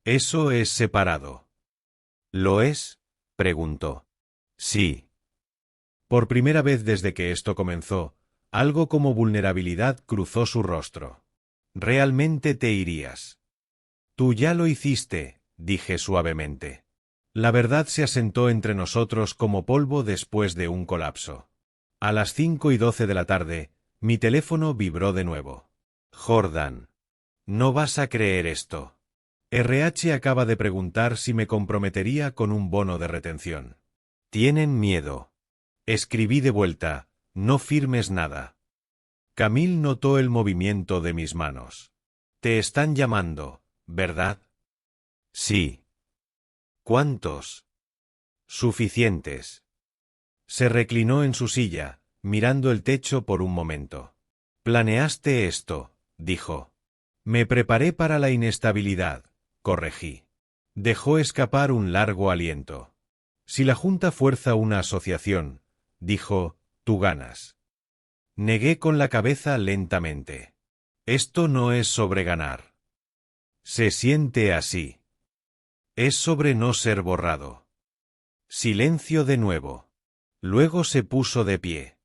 Eso es separado. ¿Lo es?, preguntó. Sí. Por primera vez desde que esto comenzó, algo como vulnerabilidad cruzó su rostro. ¿Realmente te irías? Tú ya lo hiciste, dije suavemente. La verdad se asentó entre nosotros como polvo después de un colapso. A las 5:12 de la tarde, mi teléfono vibró de nuevo. Jordan, no vas a creer esto. RH acaba de preguntar si me comprometería con un bono de retención. Tienen miedo. Escribí de vuelta, no firmes nada. Camille notó el movimiento de mis manos. Te están llamando, ¿verdad? Sí. ¿Cuántos? Suficientes. Se reclinó en su silla, mirando el techo por un momento. Planeaste esto, dijo. Me preparé para la inestabilidad, corregí. Dejó escapar un largo aliento. Si la Junta fuerza una asociación, dijo, tú ganas. Negué con la cabeza lentamente. Esto no es sobre ganar. Se siente así. Es sobre no ser borrado. Silencio de nuevo. Luego se puso de pie.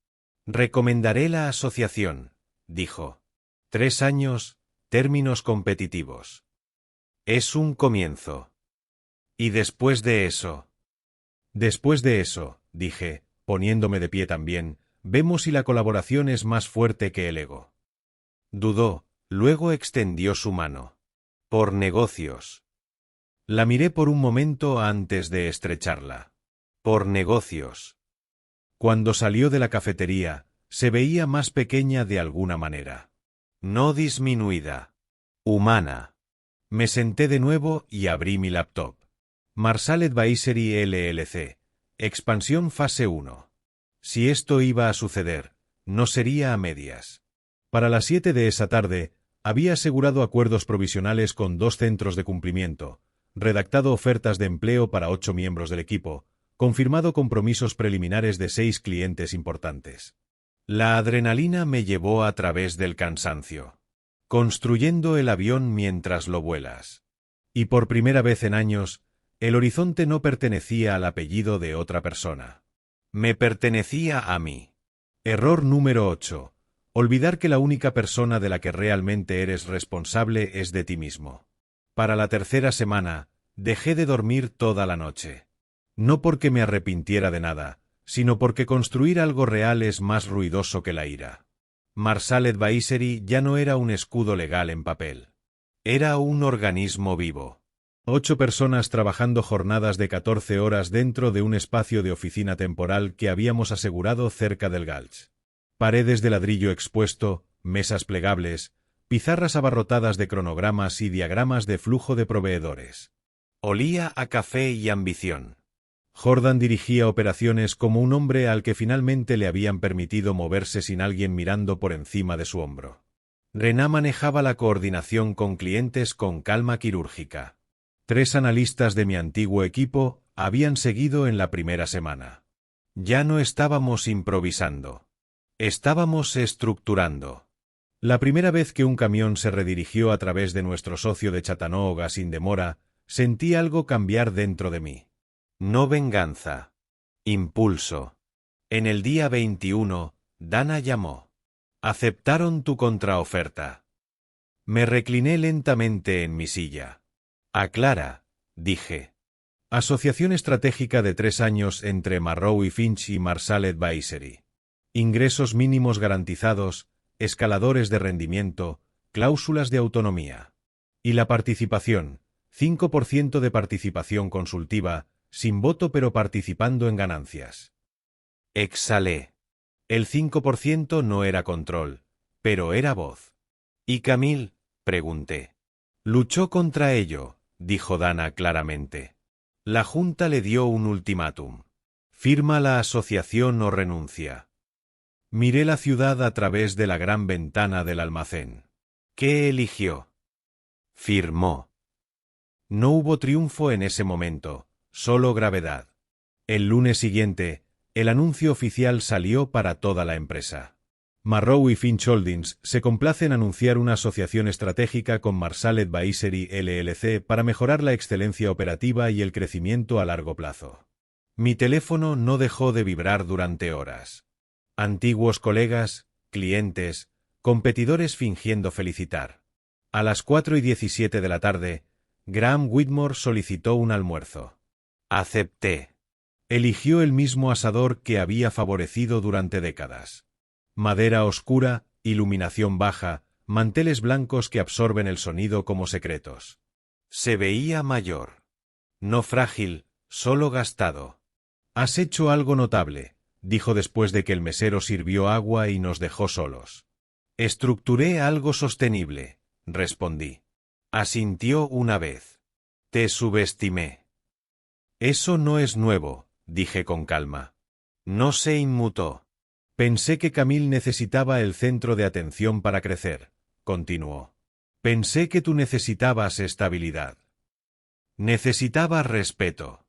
Recomendaré la asociación, dijo. 3 años, términos competitivos. Es un comienzo. ¿Y después de eso? Después de eso, dije, poniéndome de pie también, vemos si la colaboración es más fuerte que el ego. Dudó, luego extendió su mano. Por negocios. La miré por un momento antes de estrecharla. Por negocios. Cuando salió de la cafetería, se veía más pequeña de alguna manera. No disminuida. Humana. Me senté de nuevo y abrí mi laptop. Marshall Advisory LLC. Expansión fase 1. Si esto iba a suceder, no sería a medias. Para las 7 de esa tarde, había asegurado acuerdos provisionales con 2 centros de cumplimiento, redactado ofertas de empleo para 8 miembros del equipo, confirmado compromisos preliminares de 6 clientes importantes. La adrenalina me llevó a través del cansancio. Construyendo el avión mientras lo vuelas. Y por primera vez en años, el horizonte no pertenecía al apellido de otra persona. Me pertenecía a mí. Error número 8. Olvidar que la única persona de la que realmente eres responsable es de ti mismo. Para la tercera semana, dejé de dormir toda la noche. No porque me arrepintiera de nada, sino porque construir algo real es más ruidoso que la ira. Marshall Advisory ya no era un escudo legal en papel. Era un organismo vivo. 8 personas trabajando jornadas de 14 horas dentro de un espacio de oficina temporal que habíamos asegurado cerca del Gulch. Paredes de ladrillo expuesto, mesas plegables, pizarras abarrotadas de cronogramas y diagramas de flujo de proveedores. Olía a café y ambición. Jordan dirigía operaciones como un hombre al que finalmente le habían permitido moverse sin alguien mirando por encima de su hombro. Rená manejaba la coordinación con clientes con calma quirúrgica. 3 analistas de mi antiguo equipo habían seguido en la primera semana. Ya no estábamos improvisando. Estábamos estructurando. La primera vez que un camión se redirigió a través de nuestro socio de Chattanooga sin demora, sentí algo cambiar dentro de mí. No venganza. Impulso. En el día 21, Dana llamó. Aceptaron tu contraoferta. Me recliné lentamente en mi silla. Aclara, dije. Asociación estratégica de 3 años entre Marrow y Finch y Marshall Advisory. Ingresos mínimos garantizados, escaladores de rendimiento, cláusulas de autonomía. Y la participación, 5% de participación consultiva, sin voto pero participando en ganancias. Exhalé. El 5% no era control, pero era voz. ¿Y Camille? Pregunté. Luchó contra ello, dijo Dana claramente. La Junta le dio un ultimátum. Firma la asociación o renuncia. Miré la ciudad a través de la gran ventana del almacén. ¿Qué eligió? Firmó. No hubo triunfo en ese momento, solo gravedad. El lunes siguiente, el anuncio oficial salió para toda la empresa. Marrow y Finch Holdings se complace en anunciar una asociación estratégica con Marshall Advisory LLC para mejorar la excelencia operativa y el crecimiento a largo plazo. Mi teléfono no dejó de vibrar durante horas. Antiguos colegas, clientes, competidores fingiendo felicitar. A las 4:17 de la tarde, Graham Whitmore solicitó un almuerzo. Acepté. Eligió el mismo asador que había favorecido durante décadas. Madera oscura, iluminación baja, manteles blancos que absorben el sonido como secretos. Se veía mayor. No frágil, solo gastado. «Has hecho algo notable», dijo después de que el mesero sirvió agua y nos dejó solos. «Estructuré algo sostenible», respondí. Asintió una vez. «Te subestimé». «Eso no es nuevo», dije con calma. No se inmutó. «Pensé que Camille necesitaba el centro de atención para crecer», continuó. «Pensé que tú necesitabas estabilidad». Necesitaba respeto.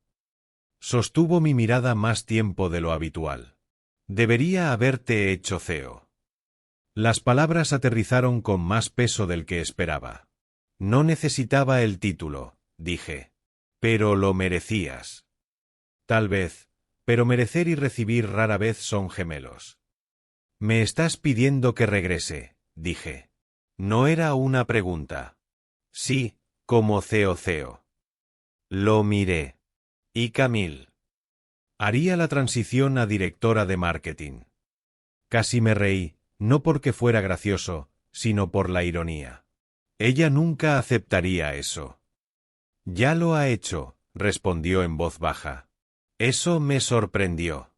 Sostuvo mi mirada más tiempo de lo habitual. Debería haberte hecho CEO. Las palabras aterrizaron con más peso del que esperaba. No necesitaba el título, dije. Pero lo merecías. Tal vez, pero merecer y recibir rara vez son gemelos. Me estás pidiendo que regrese, dije. No era una pregunta. Sí, como CEO. Lo miré. ¿Y Camille? Haría la transición a directora de marketing. Casi me reí, no porque fuera gracioso, sino por la ironía. Ella nunca aceptaría eso. Ya lo ha hecho, respondió en voz baja. Eso me sorprendió.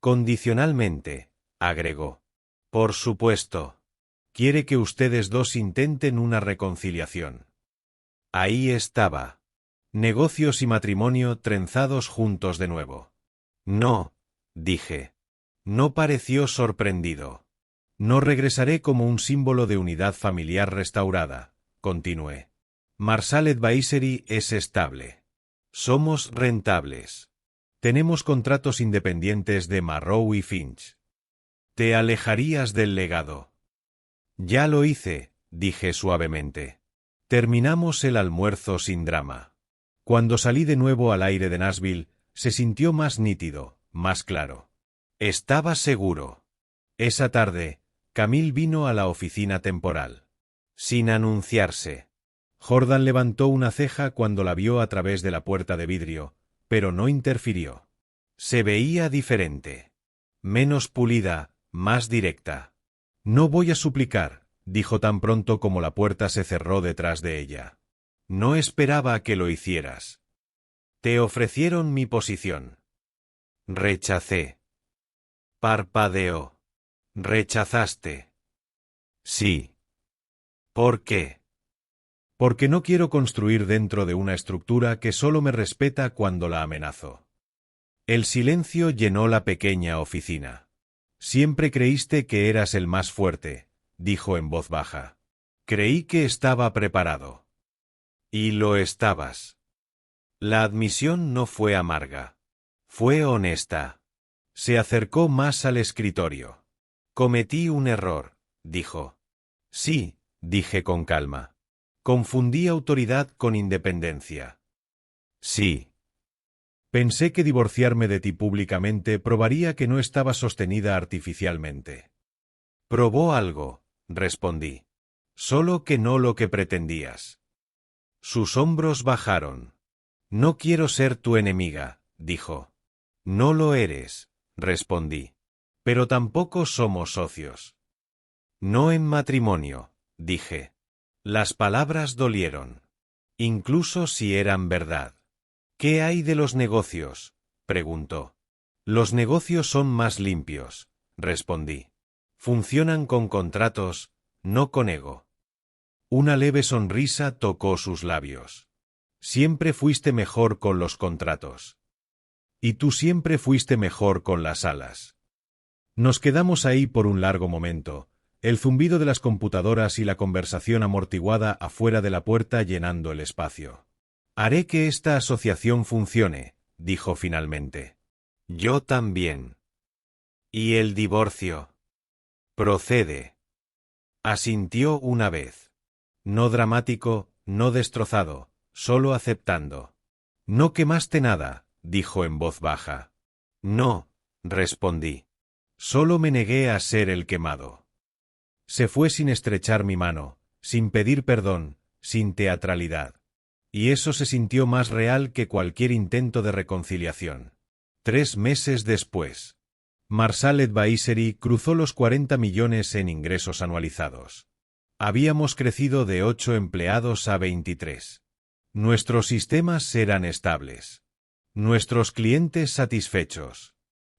Condicionalmente, agregó. Por supuesto. Quiere que ustedes dos intenten una reconciliación. Ahí estaba. Negocios y matrimonio trenzados juntos de nuevo. No, dije. No pareció sorprendido. No regresaré como un símbolo de unidad familiar restaurada, continué. Marsal Advisory es estable. Somos rentables. Tenemos contratos independientes de Marrow y Finch. Te alejarías del legado. Ya lo hice, dije suavemente. Terminamos el almuerzo sin drama. Cuando salí de nuevo al aire de Nashville, se sintió más nítido, más claro. Estaba seguro. Esa tarde, Camille vino a la oficina temporal. Sin anunciarse. Jordan levantó una ceja cuando la vio a través de la puerta de vidrio, pero no interfirió. Se veía diferente. Menos pulida, más directa. No voy a suplicar, dijo tan pronto como la puerta se cerró detrás de ella. No esperaba que lo hicieras. Te ofrecieron mi posición. Rechacé. Parpadeó. ¿Rechazaste? Sí. ¿Por qué? Porque no quiero construir dentro de una estructura que solo me respeta cuando la amenazo. El silencio llenó la pequeña oficina. Siempre creíste que eras el más fuerte, dijo en voz baja. Creí que estaba preparado. Y lo estabas. La admisión no fue amarga. Fue honesta. Se acercó más al escritorio. Cometí un error, dijo. Sí, dije con calma. Confundí autoridad con independencia. Sí. Pensé que divorciarme de ti públicamente probaría que no estaba sostenida artificialmente. Probó algo, respondí. Solo que no lo que pretendías. Sus hombros bajaron. No quiero ser tu enemiga, dijo. No lo eres, respondí. Pero tampoco somos socios. No en matrimonio, dije. Las palabras dolieron. Incluso si eran verdad. ¿Qué hay de los negocios?, preguntó. Los negocios son más limpios, respondí. Funcionan con contratos, no con ego. Una leve sonrisa tocó sus labios. Siempre fuiste mejor con los contratos. Y tú siempre fuiste mejor con las alas. Nos quedamos ahí por un largo momento, el zumbido de las computadoras y la conversación amortiguada afuera de la puerta llenando el espacio. Haré que esta asociación funcione, dijo finalmente. Yo también. ¿Y el divorcio? Procede. Asintió una vez. No dramático, no destrozado, solo aceptando. No quemaste nada, dijo en voz baja. No, respondí. Solo me negué a ser el quemado. Se fue sin estrechar mi mano, sin pedir perdón, sin teatralidad. Y eso se sintió más real que cualquier intento de reconciliación. 3 meses después, Marsal Advisory cruzó los 40 millones en ingresos anualizados. Habíamos crecido de 8 empleados a 23. Nuestros sistemas eran estables. Nuestros clientes satisfechos.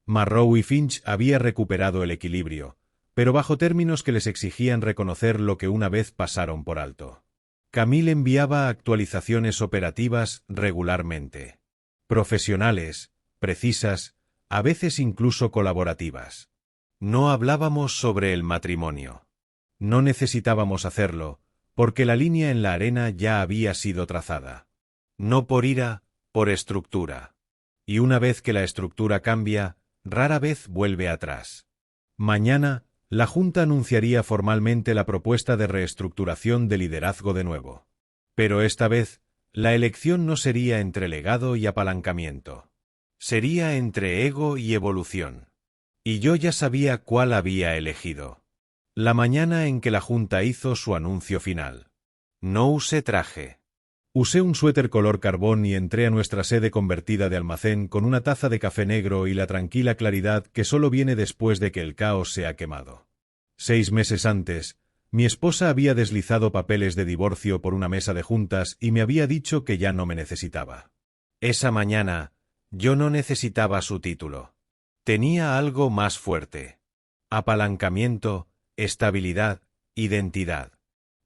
Marrow y Finch había recuperado el equilibrio, pero bajo términos que les exigían reconocer lo que una vez pasaron por alto. Camille enviaba actualizaciones operativas regularmente. Profesionales, precisas, a veces incluso colaborativas. No hablábamos sobre el matrimonio. No necesitábamos hacerlo, porque la línea en la arena ya había sido trazada. No por ira, por estructura. Y una vez que la estructura cambia, rara vez vuelve atrás. Mañana, la Junta anunciaría formalmente la propuesta de reestructuración de liderazgo de nuevo. Pero esta vez, la elección no sería entre legado y apalancamiento. Sería entre ego y evolución. Y yo ya sabía cuál había elegido. La mañana en que la Junta hizo su anuncio final. No usé traje. Usé un suéter color carbón y entré a nuestra sede convertida de almacén con una taza de café negro y la tranquila claridad que solo viene después de que el caos se ha quemado. 6 meses antes, mi esposa había deslizado papeles de divorcio por una mesa de juntas y me había dicho que ya no me necesitaba. Esa mañana, Yo no necesitaba su título. Tenía algo más fuerte. Apalancamiento, estabilidad, identidad.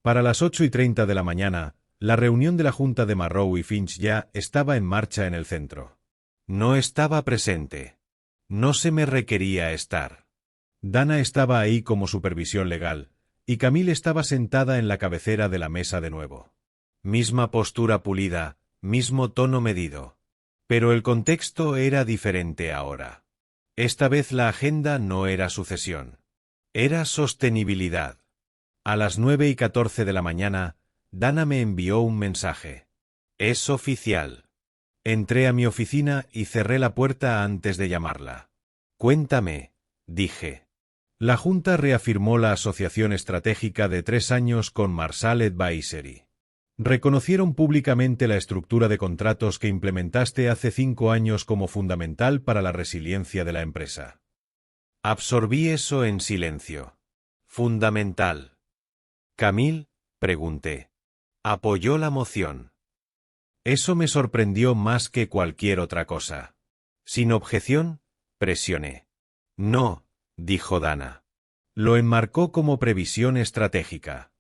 Para las 8:30 de la mañana, la reunión de la Junta de Marrow y Finch ya estaba en marcha en el centro. No estaba presente. No se me requería estar. Dana estaba ahí como supervisión legal, y Camille estaba sentada en la cabecera de la mesa de nuevo. Misma postura pulida, mismo tono medido. Pero el contexto era diferente ahora. Esta vez la agenda no era sucesión. Era sostenibilidad. A las 9:14 de la mañana, Dana me envió un mensaje. Es oficial. Entré a mi oficina y cerré la puerta antes de llamarla. Cuéntame, dije. La Junta reafirmó la asociación estratégica de 3 años con Marshall Advisory. Reconocieron públicamente la estructura de contratos que implementaste hace 5 años como fundamental para la resiliencia de la empresa. Absorbí eso en silencio. Fundamental. Camille, pregunté. Apoyó la moción. Eso me sorprendió más que cualquier otra cosa. Sin objeción, presioné. No, dijo Dana. Lo enmarcó como previsión estratégica.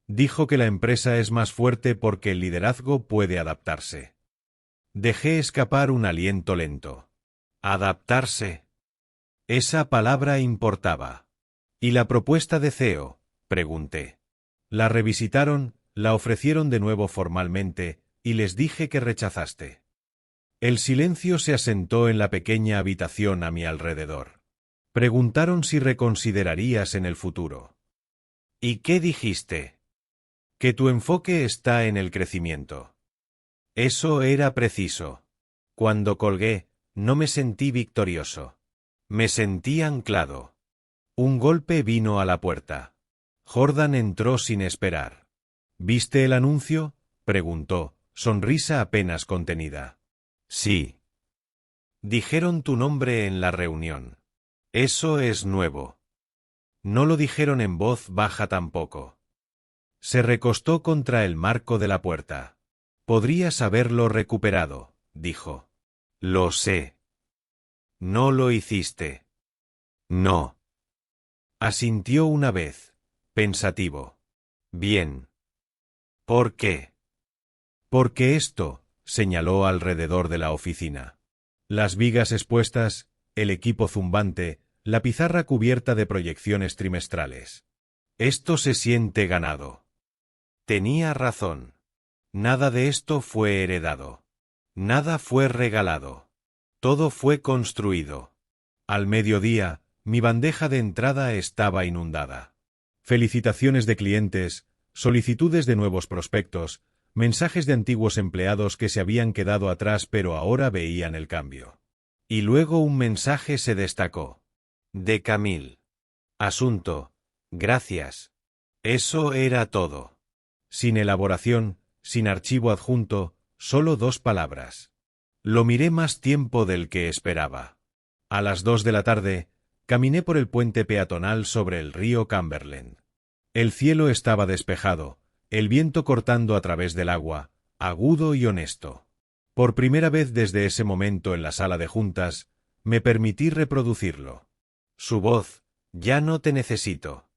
Dijo que la empresa es más fuerte porque el liderazgo puede adaptarse. Dejé escapar un aliento lento. ¿Adaptarse? Esa palabra importaba. ¿Y la propuesta de CEO? Pregunté. La revisitaron, la ofrecieron de nuevo formalmente, y les dije que rechazaste. El silencio se asentó en la pequeña habitación a mi alrededor. Preguntaron si reconsiderarías en el futuro. ¿Y qué dijiste? Que tu enfoque está en el crecimiento. Eso era preciso. Cuando colgué, no me sentí victorioso. Me sentí anclado. Un golpe vino a la puerta. Jordan entró sin esperar. ¿Viste el anuncio?, preguntó, sonrisa apenas contenida. Sí. Dijeron tu nombre en la reunión. Eso es nuevo. No lo dijeron en voz baja tampoco. Se recostó contra el marco de la puerta. Podrías haberlo recuperado, dijo. Lo sé. No lo hiciste. No. Asintió una vez, pensativo. Bien. ¿Por qué? Porque esto, señaló alrededor de la oficina. Las vigas expuestas, el equipo zumbante, la pizarra cubierta de proyecciones trimestrales. Esto se siente ganado. Tenía razón. Nada de esto fue heredado. Nada fue regalado. Todo fue construido. Al mediodía, mi bandeja de entrada estaba inundada. Felicitaciones de clientes, solicitudes de nuevos prospectos, mensajes de antiguos empleados que se habían quedado atrás pero ahora veían el cambio. Y luego un mensaje se destacó. De Camille. Asunto. Gracias. Eso era todo. Sin elaboración, sin archivo adjunto, solo 2 palabras. Lo miré más tiempo del que esperaba. A las 2 de la tarde, caminé por el puente peatonal sobre el río Cumberland. El cielo estaba despejado, el viento cortando a través del agua, agudo y honesto. Por primera vez desde ese momento en la sala de juntas, me permití reproducirlo. Su voz, ya no te necesito.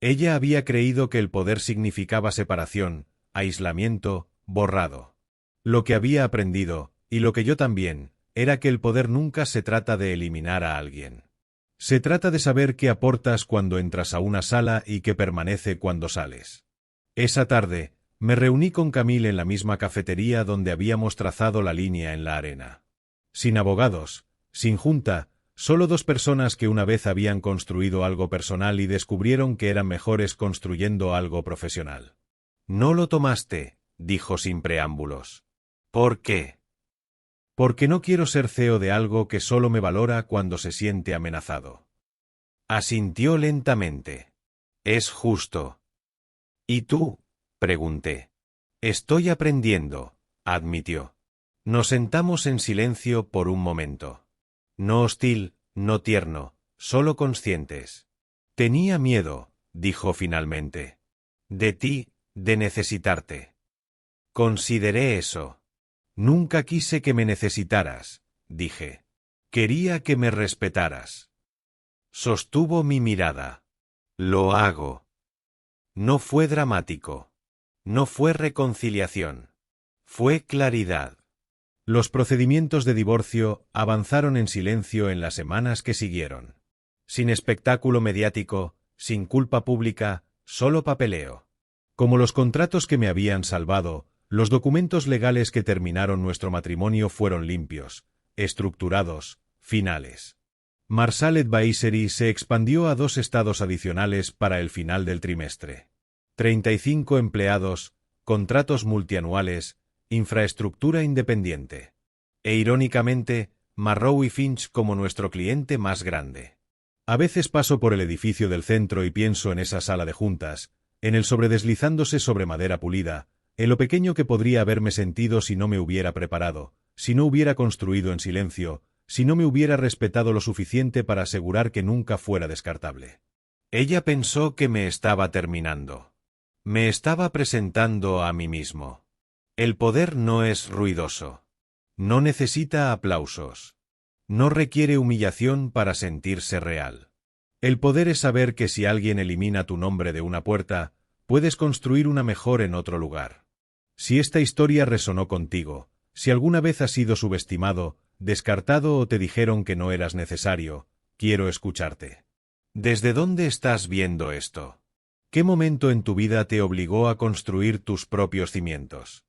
Ella había creído que el poder significaba separación, aislamiento, borrado. Lo que había aprendido, y lo que yo también, era que el poder nunca se trata de eliminar a alguien. Se trata de saber qué aportas cuando entras a una sala y qué permanece cuando sales. Esa tarde, me reuní con Camille en la misma cafetería donde habíamos trazado la línea en la arena. Sin abogados, sin junta, solo 2 personas que una vez habían construido algo personal y descubrieron que eran mejores construyendo algo profesional. No lo tomaste, dijo sin preámbulos. ¿Por qué? Porque no quiero ser CEO de algo que solo me valora cuando se siente amenazado. Asintió lentamente. Es justo. ¿Y tú? Pregunté. Estoy aprendiendo, admitió. Nos sentamos en silencio por un momento. No hostil, no tierno, solo conscientes. Tenía miedo, dijo finalmente. De ti, de necesitarte. Consideré eso. Nunca quise que me necesitaras, dije. Quería que me respetaras. Sostuvo mi mirada. Lo hago. No fue dramático. No fue reconciliación. Fue claridad. Los procedimientos de divorcio avanzaron en silencio en las semanas que siguieron. Sin espectáculo mediático, sin culpa pública, solo papeleo. Como los contratos que me habían salvado, los documentos legales que terminaron nuestro matrimonio fueron limpios, estructurados, finales. Marshall Advisory se expandió a 2 estados adicionales para el final del trimestre. 35 empleados, contratos multianuales, infraestructura independiente. E irónicamente, Marrow y Finch como nuestro cliente más grande. A veces paso por el edificio del centro y pienso en esa sala de juntas, en el sobredeslizándose sobre madera pulida, en lo pequeño que podría haberme sentido si no me hubiera preparado, si no hubiera construido en silencio, si no me hubiera respetado lo suficiente para asegurar que nunca fuera descartable. Ella pensó que me estaba terminando. Me estaba presentando a mí mismo. El poder no es ruidoso. No necesita aplausos. No requiere humillación para sentirse real. El poder es saber que si alguien elimina tu nombre de una puerta, puedes construir una mejor en otro lugar. Si esta historia resonó contigo, si alguna vez has sido subestimado, descartado o te dijeron que no eras necesario, quiero escucharte. ¿Desde dónde estás viendo esto? ¿Qué momento en tu vida te obligó a construir tus propios cimientos?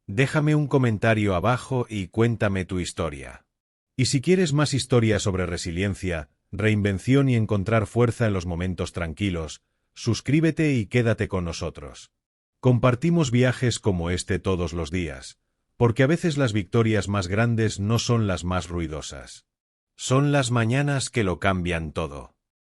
Déjame un comentario abajo y cuéntame tu historia. Y si quieres más historias sobre resiliencia, reinvención y encontrar fuerza en los momentos tranquilos, suscríbete y quédate con nosotros. Compartimos viajes como este todos los días, porque a veces las victorias más grandes no son las más ruidosas. Son las mañanas que lo cambian todo.